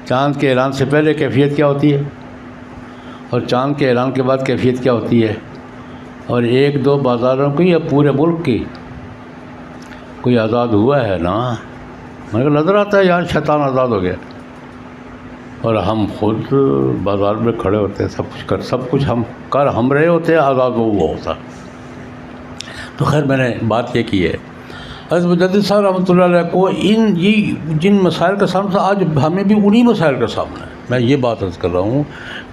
چاند کے اعلان سے پہلے کیفیت کیا ہوتی ہے اور چاند کے اعلان کے بعد کیفیت کیا ہوتی ہے؟ اور ایک دو بازاروں کی یا پورے ملک کی کوئی آزاد ہوا ہے نا؟ میرے کو نظر آتا ہے یار شیطان آزاد ہو گیا اور ہم خود بازار میں کھڑے ہوتے ہیں، سب کچھ ہم رہے ہوتے ہیں، آزاد وہ ہوتا. تو خیر میں نے بات یہ کی ہے حضرت مجدد صاحب رحمۃ اللہ علیہ کو یہ جن مسائل کا سامنا تھا آج ہمیں بھی انہی مسائل کا سامنا ہے. میں یہ بات عرض کر رہا ہوں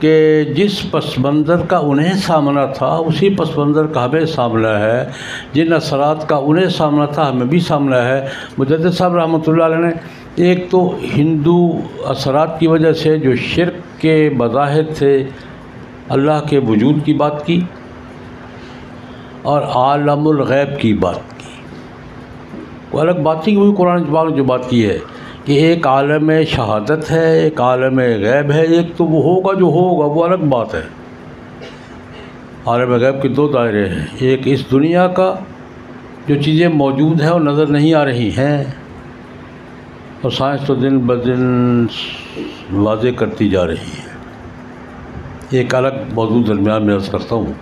کہ جس پس منظر کا انہیں سامنا تھا اسی پس منظر کا ہمیں سامنا ہے، جن اثرات کا انہیں سامنا تھا ہمیں بھی سامنا ہے. مجدد صاحب رحمۃ اللہ علیہ نے ایک تو ہندو اثرات کی وجہ سے جو شرک کے مظاہر تھے اللہ کے وجود کی بات کی اور عالم الغیب کی بات کی. وہ الگ بات تھی کہ وہی قرآن پاک نے جو بات کی ہے کہ ایک عالم شہادت ہے، ایک عالم غیب ہے، ایک تو وہ ہوگا جو ہوگا، وہ الگ بات ہے. عالم غیب کے دو دائرے ہیں، ایک اس دنیا کا جو چیزیں موجود ہیں اور نظر نہیں آ رہی ہیں اور سائنس تو دن بدن واضح کرتی جا رہی ہے. ایک الگ موضوع درمیان میں عرض کرتا ہوں.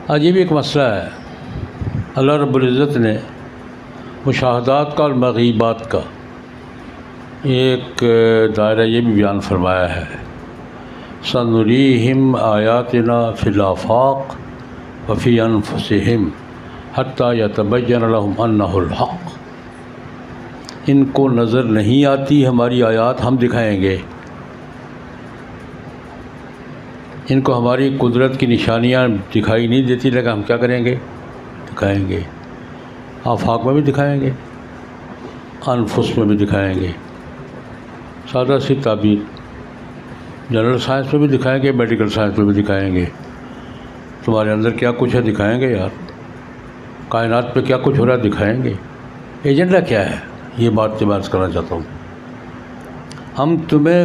آج یہ بھی ایک مسئلہ ہے، اللہ رب العزت نے مشاہدات کا اور مغیبات کا ایک دائرہ یہ بھی بیان فرمایا ہے، سنریہم آیاتنا فی الآفاق وفی انفسہم حتی یتبین لہم انہ الحق. ان کو نظر نہیں آتی ہماری آیات، ہم دکھائیں گے. ان کو ہماری قدرت کی نشانیاں دکھائی نہیں دیتی لیکن ہم کیا کریں گے؟ دکھائیں گے. آفاق میں بھی دکھائیں گے، انفس میں بھی دکھائیں گے. سادہ سی تعبیر، جنرل سائنس میں بھی دکھائیں گے، میڈیکل سائنس میں بھی دکھائیں گے. تمہارے اندر کیا کچھ ہے دکھائیں گے یار. کائنات پہ کیا کچھ ہو رہا ہے دکھائیں گے. ایجنڈا کیا ہے؟ یہ بات میں عرض کرنا چاہتا ہوں. ہم تمہیں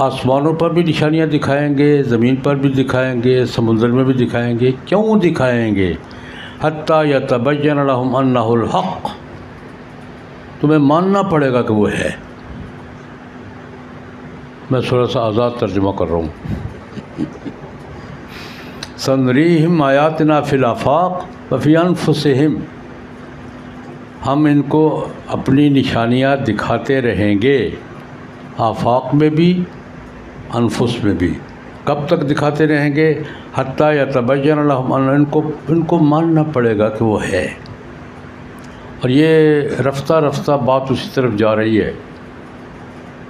آسمانوں پر بھی نشانیاں دکھائیں گے، زمین پر بھی دکھائیں گے، سمندر میں بھی دکھائیں گے. کیوں دکھائیں گے؟ حتیٰ یتبین لہم انہ الحق. تمہیں ماننا پڑے گا کہ وہ ہے. میں تھوڑا سا آزاد ترجمہ کر رہا ہوں. سنریہم آیاتنا فی الآفاق وفی انفسہم. ہم ان کو اپنی نشانیاں دکھاتے رہیں گے، آفاق میں بھی انفس میں بھی. کب تک دکھاتے رہیں گے؟ حتیٰ یتبین لہم ان کو ماننا پڑے گا کہ وہ ہے. اور یہ رفتہ رفتہ بات اسی طرف جا رہی ہے.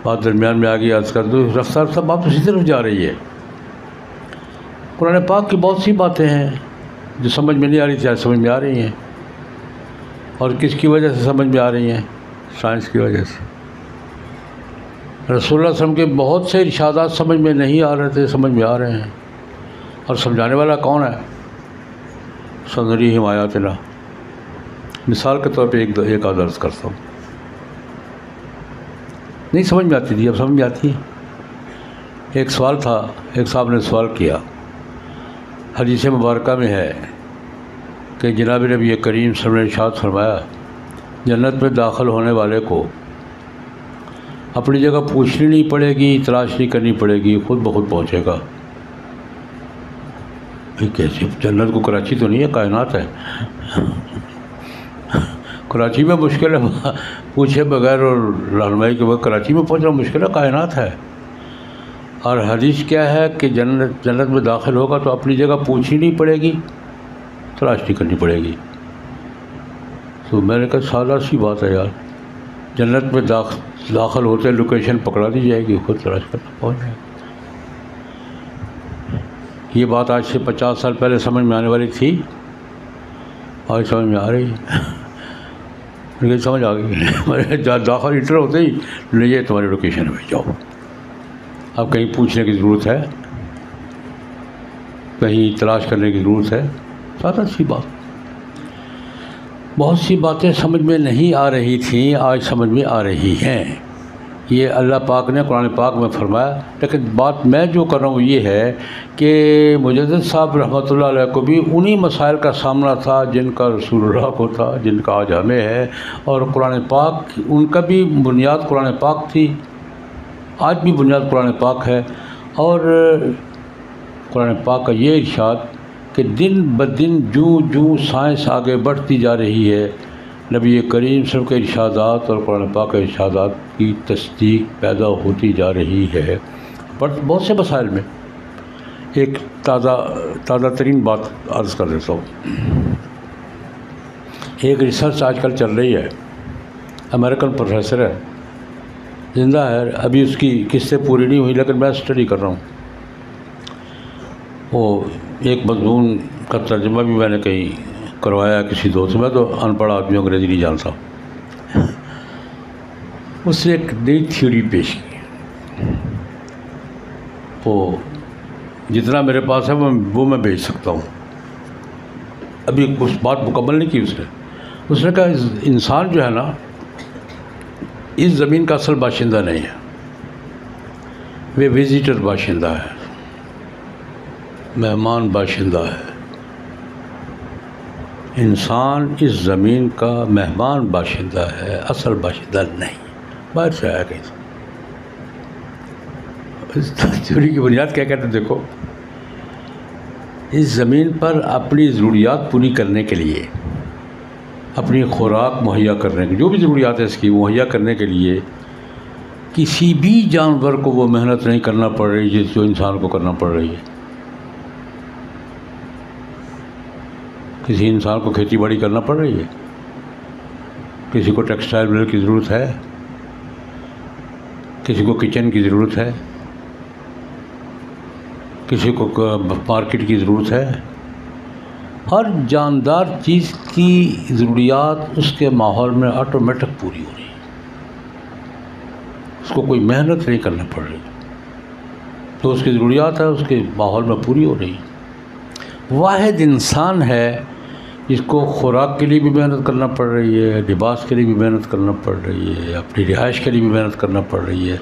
بات درمیان میں آگے عرض کر دوں، رفتہ رفتہ بات اسی طرف جا رہی ہے. قرآن پاک کی بہت سی باتیں ہیں جو سمجھ میں نہیں آ رہی تھی، آج سمجھ میں آ رہی ہیں. اور کس کی وجہ سے سمجھ میں آ رہی ہیں؟ سائنس کی وجہ سے. رسول اللہ علیہ وسلم کے بہت سے ارشادات سمجھ میں نہیں آ رہے تھے، سمجھ میں آ رہے ہیں. اور سمجھانے والا کون ہے؟ سنریہم آیاتنا. مثال کے طور پہ ایک آدھ عرض کرتا ہوں. نہیں سمجھ میں آتی تھی، اب سمجھ میں آتی ہے. ایک سوال تھا، ایک صاحب نے سوال کیا، حدیث مبارکہ میں ہے کہ جناب نبی کریم صلی اللہ علیہ وسلم نے ارشاد فرمایا جنت میں داخل ہونے والے کو اپنی جگہ پوچھنی نہیں پڑے گی، تلاش نہیں کرنی پڑے گی، خود بخود پہنچے گا۔ کیسے؟ جنت کو کراچی تو نہیں ہے، کائنات ہے۔ کراچی میں مشکل ہے، پوچھے بغیر اور رہنمائی کے بغیر کراچی میں پہنچنا مشکل ہے، کائنات ہے۔ اور حدیث کیا ہے کہ جنت میں داخل ہوگا تو اپنی جگہ پوچھنی نہیں پڑے گی، تلاش نہیں کرنی پڑے گی۔ تو میں نے کہا سادہ سی بات ہے یار، جنت میں داخل ہوتے لوکیشن پکڑا دی جائے گی، خود تلاش کرنا پہنچ جائے گا۔ یہ بات آج سے 50 سال پہلے سمجھ میں آنے والی تھی، آج سمجھ میں آ رہی ہے، مجھے سمجھ آ گئی۔ داخل انٹر ہوتے ہی لیجیے تمہاری لوکیشن میں جاؤ، اب کہیں پوچھنے کی ضرورت ہے، کہیں تلاش کرنے کی ضرورت ہے، سادہ سی بات۔ بہت سی باتیں سمجھ میں نہیں آ رہی تھیں، آج سمجھ میں آ رہی ہیں۔ یہ اللہ پاک نے قرآن پاک میں فرمایا، لیکن بات میں جو کر رہا ہوں یہ ہے کہ مجدد صاحب رحمۃ اللہ علیہ کو بھی انہی مسائل کا سامنا تھا جن کا رسول اللہ کو تھا، جن کا آج ہمیں ہے، اور قرآن پاک ان کا بھی بنیاد قرآن پاک تھی، آج بھی بنیاد قرآن پاک ہے۔ اور قرآن پاک کا یہ ارشاد کہ دن بدن جوں سائنس آگے بڑھتی جا رہی ہے، نبی کریم صلی اللہ علیہ وسلم کے ارشادات اور قرآن پاک کے ارشادات کی تصدیق پیدا ہوتی جا رہی ہے بہت سے مسائل میں۔ ایک تازہ ترین بات عرض کر دیتا ہوں۔ ایک ریسرچ آج کل چل رہی ہے، امریکن پروفیسر ہے، زندہ ہے، ابھی اس کی قصے پوری نہیں ہوئی لیکن میں اسٹڈی کر رہا ہوں۔ وہ ایک مضمون کا ترجمہ بھی میں نے کہیں کروایا کسی دوست، میں تو ان پڑھ آدمی انگریزی نہیں جانتا۔ اس سے ایک نئی تھیوری پیش کی، وہ جتنا میرے پاس ہے وہ میں بھیج سکتا ہوں، ابھی کچھ بات مکمل نہیں کی اس نے کہا انسان جو ہے نا اس زمین کا اصل باشندہ نہیں ہے، وہ وزٹر باشندہ ہے، مہمان باشندہ ہے۔ انسان اس زمین کا مہمان باشندہ ہے، اصل باشندہ نہیں، باہر سے آیا کہیں سے۔ اس تھیوری کی بنیاد کیا کہتے ہیں؟ دیکھو، اس زمین پر اپنی ضروریات پوری کرنے کے لیے، اپنی خوراک مہیا کرنے کی جو بھی ضروریات ہے اس کی مہیا کرنے کے لیے کسی بھی جانور کو وہ محنت نہیں کرنا پڑ رہی جو انسان کو کرنا پڑ رہی ہے۔ کسی انسان کو کھیتی باڑی کرنا پڑ رہی ہے، کسی کو ٹیکسٹائل مل کی ضرورت ہے، کسی کو کچن کی ضرورت ہے، کسی کو مارکیٹ کی ضرورت ہے۔ ہر جاندار چیز کی ضروریات اس کے ماحول میں آٹومیٹک پوری ہو رہی ہے، اس کو کوئی محنت نہیں کرنا پڑ رہی، تو اس کی ضروریات ہے اس کے ماحول میں پوری ہو رہی ہے۔ واحد انسان ہے جس کو خوراک کے لیے بھی محنت کرنا پڑ رہی ہے، لباس کے لیے بھی محنت کرنا پڑ رہی ہے، اپنی رہائش کے لیے بھی محنت کرنا پڑ رہی ہے۔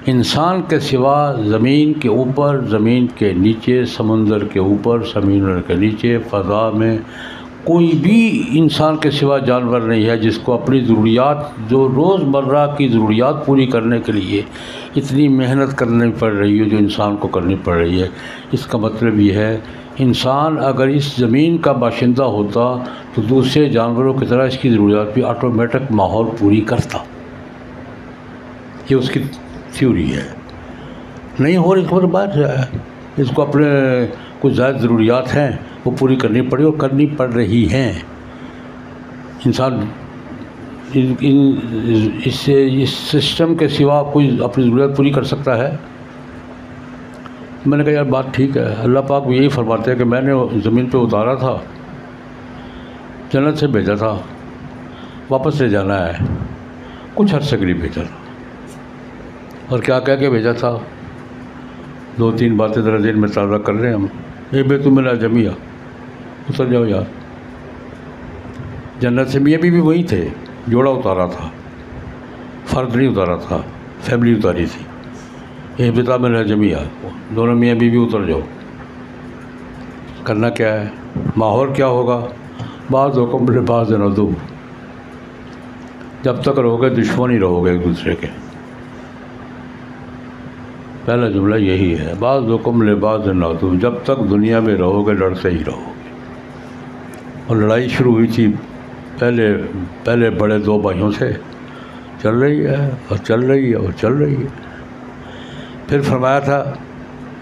انسان کے سوا زمین کے اوپر، زمین کے نیچے، سمندر کے اوپر، سمندر کے نیچے، فضا میں کوئی بھی انسان کے سوا جانور نہیں ہے جس کو اپنی ضروریات، جو روز مرہ کی ضروریات پوری کرنے کے لیے اتنی محنت کرنی پڑ رہی ہے جو انسان کو کرنی پڑ رہی ہے۔ اس کا مطلب یہ ہے انسان اگر اس زمین کا باشندہ ہوتا تو دوسرے جانوروں کی طرح اس کی ضروریات بھی آٹومیٹک ماحول پوری کرتا۔ یہ اس کی تھیوری ہے، نہیں ہو رہی خبر باہر سے آیا، اس کو اپنے کچھ زائد ضروریات ہیں وہ پوری کرنی پڑی اور کرنی پڑ رہی ہیں۔ انسان اس سسٹم کے سوا کوئی اپنی ضروریات پوری کر سکتا ہے؟ میں نے کہا یار بات ٹھیک ہے، اللہ پاک بھی یہی فرماتے ہیں کہ میں نے زمین پہ اتارا تھا، جنت سے بھیجا تھا، واپس لے جانا ہے، کچھ عرصے کے لیے بھیجا تھا، اور کیا کہہ کے بھیجا تھا؟ 2-3 باتیں ذرا ذہن میں تازہ کر رہے ہیں ہم۔ اے بے تم میرا جمیا، اتر جاؤ یار۔ جنت سے میاں بھی وہی تھے، جوڑا اتارا تھا، فرد نہیں اتارا تھا، فیملی اتاری تھی۔ اہبطا منہا جمیعا، دونوں میاں بیوی اتر جاؤ۔ کرنا کیا ہے؟ ماحول کیا ہوگا؟ بعضکم لبعض عدو، جب تک رہو گے دشمن ہی رہو گے ایک دوسرے کے۔ پہلا جملہ یہی ہے، بعضکم لبعض عدو، جب تک دنیا میں رہو گے لڑتے ہی رہو گے۔ اور لڑائی شروع ہوئی تھی پہلے بڑے دو بھائیوں سے، چل رہی ہے اور چل رہی ہے اور چل رہی ہے۔ پھر فرمایا تھا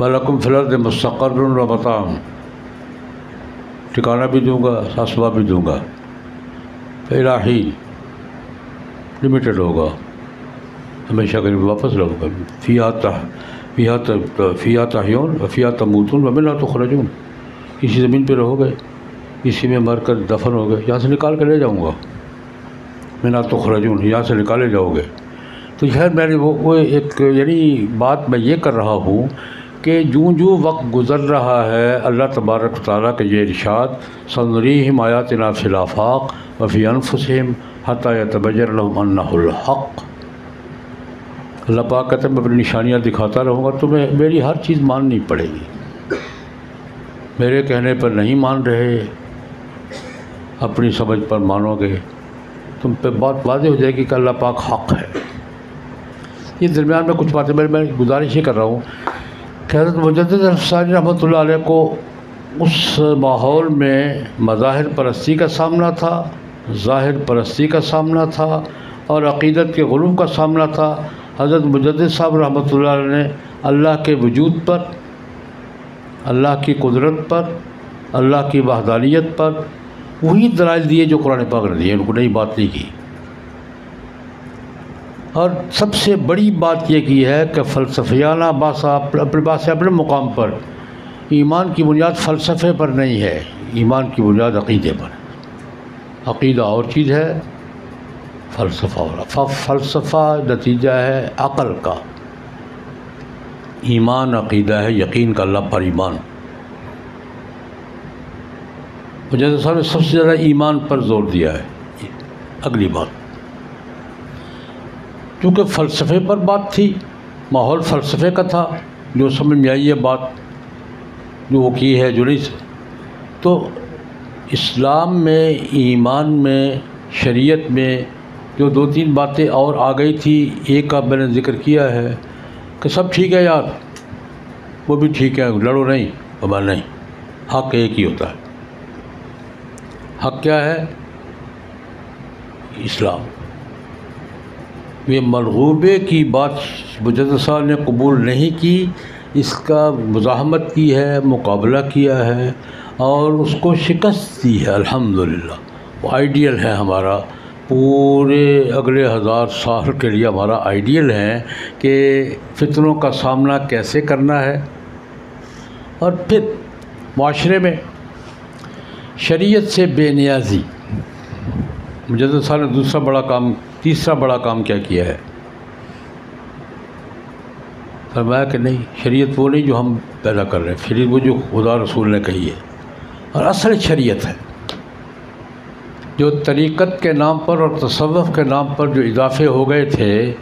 وَلَكُمْ فِي الْأَرْضِ مُسْتَقَرٌّ وَمَتَاعٌ، ٹھکانہ بھی دوں گا، اسباب بھی دوں گا، إِلَىٰ حِينٍ، لمیٹڈ ہوگا، ہمیشہ کے لیے واپس رہو گا۔ فِيهَا تَحْيَوْنَ وَفِيهَا تَمُوتُونَ وَمِنْهَا تُخْرَجُونَ، کسی زمین پہ رہو گے، اسی میں مر کر دفن ہو گئے، یہاں سے نکال کر لے جاؤں گا، مِنْهَا تُخْرَجُونَ، یہاں سے نکالے جاؤ گے۔ تو خیر میں نے وہ ایک یعنی بات میں یہ کر رہا ہوں کہ جو وقت گزر رہا ہے، اللہ تبارک و تعالیٰ کے یہ ارشاد سنریہم آیاتنا فی الآفاق وفی انفسہم حتی یتبین لہم انہ الحق، اللہ پاک کہتے ہیں میں اپنی نشانیاں دکھاتا رہوں گا، تمہیں میری ہر چیز ماننی پڑے گی، میرے کہنے پر نہیں مان رہے، اپنی سمجھ پر مانو گے، تم پہ بات واضح ہو جائے گی کہ اللہ پاک حق ہے۔ یہ درمیان میں کچھ باتیں میں گزارش یہ کر رہا ہوں کہ حضرت مجدد افسانی رحمۃ اللہ علیہ کو اس ماحول میں مظاہر پرستی کا سامنا تھا، ظاہر پرستی کا سامنا تھا اور عقیدت کے غلو کا سامنا تھا۔ حضرت مجدد صاحب رحمۃ اللہ علیہ نے اللہ کے وجود پر، اللہ کی قدرت پر، اللہ کی وحدانیت پر وہی دلائل دیے جو قرآن پاک نے دیے، ان کو نئی بات نہیں کی۔ اور سب سے بڑی بات یہ کی ہے کہ فلسفیانہ اپنے مقام پر ایمان کی بنیاد فلسفے پر نہیں ہے، ایمان کی بنیاد عقیدے پر ہے۔ عقیدہ اور چیز ہے، فلسفہ اور فلسفہ نتیجہ ہے عقل کا، ایمان عقیدہ ہے یقین کا اللہ پر ایمان۔ جیسے صاحب نے سب سے زیادہ ایمان پر زور دیا ہے۔ اگلی بات، کیونکہ فلسفے پر بات تھی، ماحول فلسفے کا تھا، جو سمجھ میں آئی ہے بات جو وہ کی ہے جو نہیں، تو اسلام میں، ایمان میں، شریعت میں جو دو تین باتیں اور آ گئی تھی، ایک کا میں نے ذکر کیا ہے کہ سب ٹھیک ہے یار، وہ بھی ٹھیک ہے، لڑو نہیں، بابا نہیں، حق ایک ہی ہوتا ہے۔ حق کیا ہے؟ اسلام۔ یہ مرغوبے کی بات مجدد صاحب نے قبول نہیں کی، اس کا مزاحمت کی ہے، مقابلہ کیا ہے اور اس کو شکست دی ہے۔ الحمدللہ وہ آئیڈیل ہے ہمارا، پورے اگلے 1000 سال کے لیے ہمارا آئیڈیل ہے کہ فتنوں کا سامنا کیسے کرنا ہے۔ اور پھر معاشرے میں شریعت سے بے نیازی، مجدد صاحب نے تیسرا بڑا کام کیا ہے؟ فرمایا کہ نہیں، شریعت وہ نہیں جو ہم پیدا کر رہے ہیں، شریعت وہ جو خدا رسول نے کہی ہے، اور اصل شریعت ہے جو طریقت کے نام پر اور تصوف کے نام پر جو اضافے ہو گئے تھے،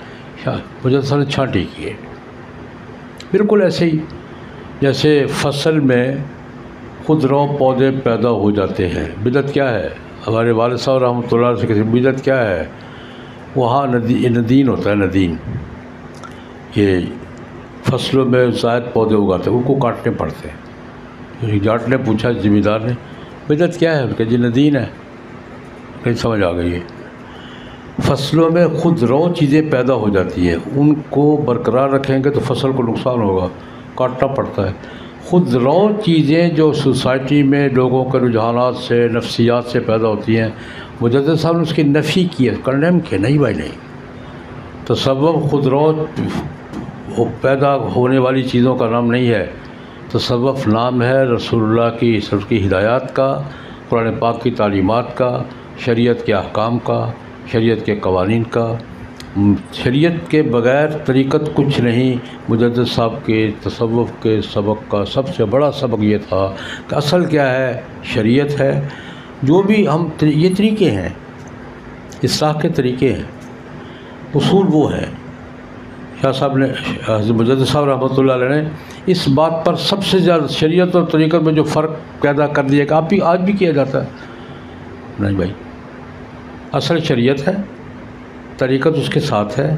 مجدد صاحب نے چھانٹی کیے۔ بالکل ایسے ہی جیسے فصل میں خود رو پودے پیدا ہو جاتے ہیں۔ بدعت کیا ہے؟ ہمارے والد صاحب رحمۃ اللہ علیہ سے کہتے ہیں بدعت کیا ہے؟ وہاں ندین ہوتا ہے، ندین، یہ فصلوں میں زائد پودے اگاتے ہیں، ان کو کاٹنے پڑتے ہیں۔ جاٹ نے پوچھا زمیندار نے بدعت کیا ہے؟ کہ جی ندین ہے۔ کہیں سمجھ آ گئی ہے، فصلوں میں خود رو چیزیں پیدا ہو جاتی ہیں، ان کو برقرار رکھیں گے تو فصل کو نقصان ہوگا، کاٹنا پڑتا ہے۔ خود رو چیزیں جو سوسائٹی میں لوگوں کے رجحانات سے، نفسیات سے پیدا ہوتی ہیں، مجدد صاحب نے اس کی نفی کی ہے، کنڈیم کی، نہیں بھائی نہیں۔ تصوف خود رو پیدا ہونے والی چیزوں کا نام نہیں ہے، تصوف نام ہے رسول اللہ کی صرف کی ہدایات کا، قرآن پاک کی تعلیمات کا، شریعت کے احکام کا، شریعت کے قوانین کا۔ شریعت کے بغیر طریقت کچھ نہیں۔ مجدد صاحب کے تصوف کے سبق کا سب سے بڑا سبق یہ تھا کہ اصل کیا ہے؟ شریعت ہے۔ جو بھی ہم یہ طریقے ہیں، اصلاح کے طریقے ہیں، اصول وہ ہیں شاہ صاحب نے حضرت مجدد صاحب رحمۃ اللہ علیہ نے اس بات پر سب سے زیادہ شریعت اور طریقت میں جو فرق پیدا کر دیا کہ آپ بھی آج بھی کیا جاتا ہے، نہیں بھائی، اصل شریعت ہے، طریقت اس کے ساتھ ہے،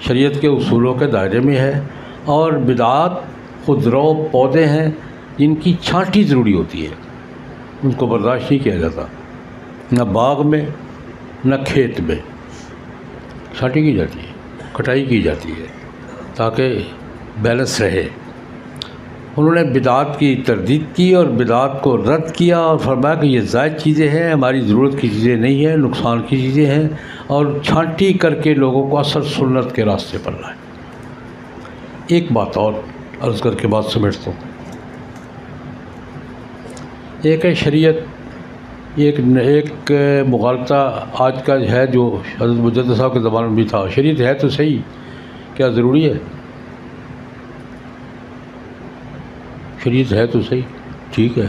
شریعت کے اصولوں کے دائرے میں ہے، اور بدعات خودرو پودے ہیں جن کی چھانٹی ضروری ہوتی ہے، ان کو برداشت نہیں کیا جاتا، نہ باغ میں نہ کھیت میں چھانٹی کی جاتی ہے، کٹائی کی جاتی ہے تاکہ بیلنس رہے۔ انہوں نے بدعات کی تردید کی اور بدعات کو رد کیا اور فرمایا کہ یہ زائد چیزیں ہیں، ہماری ضرورت کی چیزیں نہیں ہیں، نقصان کی چیزیں ہیں، اور چھانٹی کر کے لوگوں کو اصل سنت کے راستے پر لائیں۔ ایک بات اور عرض کر کے بات سمیٹتا ہوں، ایک ہے شریعت، ایک مغالطہ آج کا ہے جو حضرت مجدد صاحب کے زمانے میں بھی تھا، شریعت ہے تو صحیح، کیا ضروری ہے؟ شریعت ہے تو صحیح، ٹھیک ہے،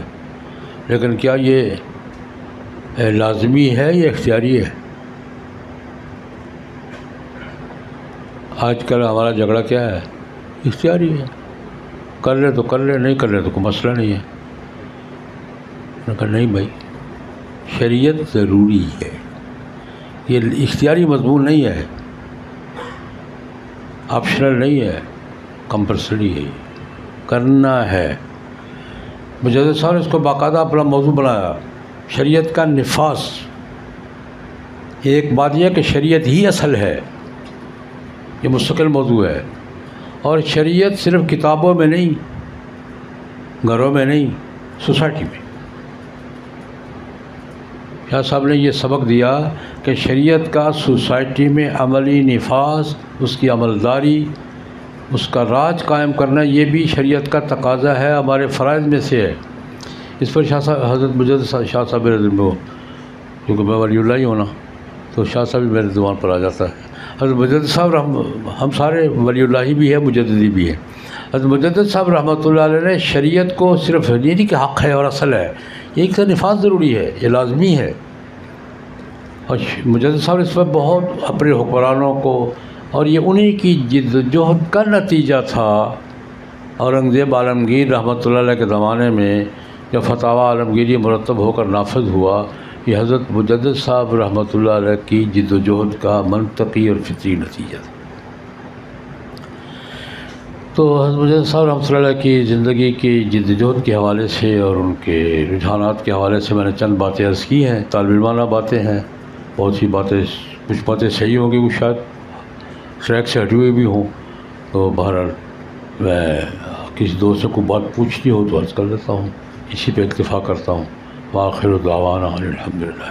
لیکن کیا یہ لازمی ہے یا اختیاری ہے؟ آج کل ہمارا جھگڑا کیا ہے؟ اختیاری ہے، کر لے تو کر لے، نہیں کر لے تو کوئی مسئلہ نہیں ہے۔ لیکن نہیں بھائی، شریعت ضروری ہے، یہ اختیاری مضمون نہیں ہے، آپشنل نہیں ہے، کمپلسری ہے، کرنا ہے۔ مجدد صاحب نے اس کو باقاعدہ اپنا موضوع بنایا، شریعت کا نفاذ۔ ایک بات یہ ہے کہ شریعت ہی اصل ہے، یہ مستقل موضوع ہے، اور شریعت صرف کتابوں میں نہیں، گھروں میں نہیں، سوسائٹی میں۔ شاہ صاحب نے یہ سبق دیا کہ شریعت کا سوسائٹی میں عملی نفاذ، اس کی عملداری، اس کا راج قائم کرنا، یہ بھی شریعت کا تقاضا ہے، ہمارے فرائض میں سے ہے۔ اس پر شاہ صاحب حضرت مجدد شاہ صاحب میرے دل میں، کیونکہ میں ولی اللہ ہی ہونا تو شاہ صاحب بھی میرے زبان پر آ جاتا ہے۔ حضرت مجدد صاحب ہم سارے ولی اللہ ہی بھی ہیں، مجددی بھی ہیں۔ حضرت مجدد صاحب رحمۃ اللہ علیہ نے شریعت کو صرف یہ نہیں کہ حق ہے اور اصل ہے، ایک کا نفاذ ضروری ہے، یہ لازمی ہے۔ اور مجدد صاحب اس پر بہت اپنے حکمرانوں کو، اور یہ انہی کی جد و جہد کا نتیجہ تھا۔ اورنگزیب عالمگیر رحمۃ اللہ علیہ کے زمانے میں جب فتاویٰ عالمگیری مرتب ہو کر نافذ ہوا، یہ حضرت مجدد صاحب رحمۃ اللہ علیہ کی جد و جہد کا منطقی اور فطری نتیجہ تھا۔ تو حضرت مجدد صاحب رحمۃ اللہ علیہ کی زندگی کی جد و جہد کے حوالے سے اور ان کے رجحانات کے حوالے سے میں نے چند باتیں عرض کی ہیں، طالب علمانہ باتیں ہیں، بہت سی باتیں، کچھ باتیں صحیح ہوں گی، وہ شاید ٹریک سے ہٹی ہوئی بھی ہوں، تو بہرحال میں کسی دوست سے کوئی بات پوچھنی ہو تو عرض کر دیتا ہوں، اسی پہ اکتفا کرتا ہوں۔ وآخر دعوانا الحمدللہ۔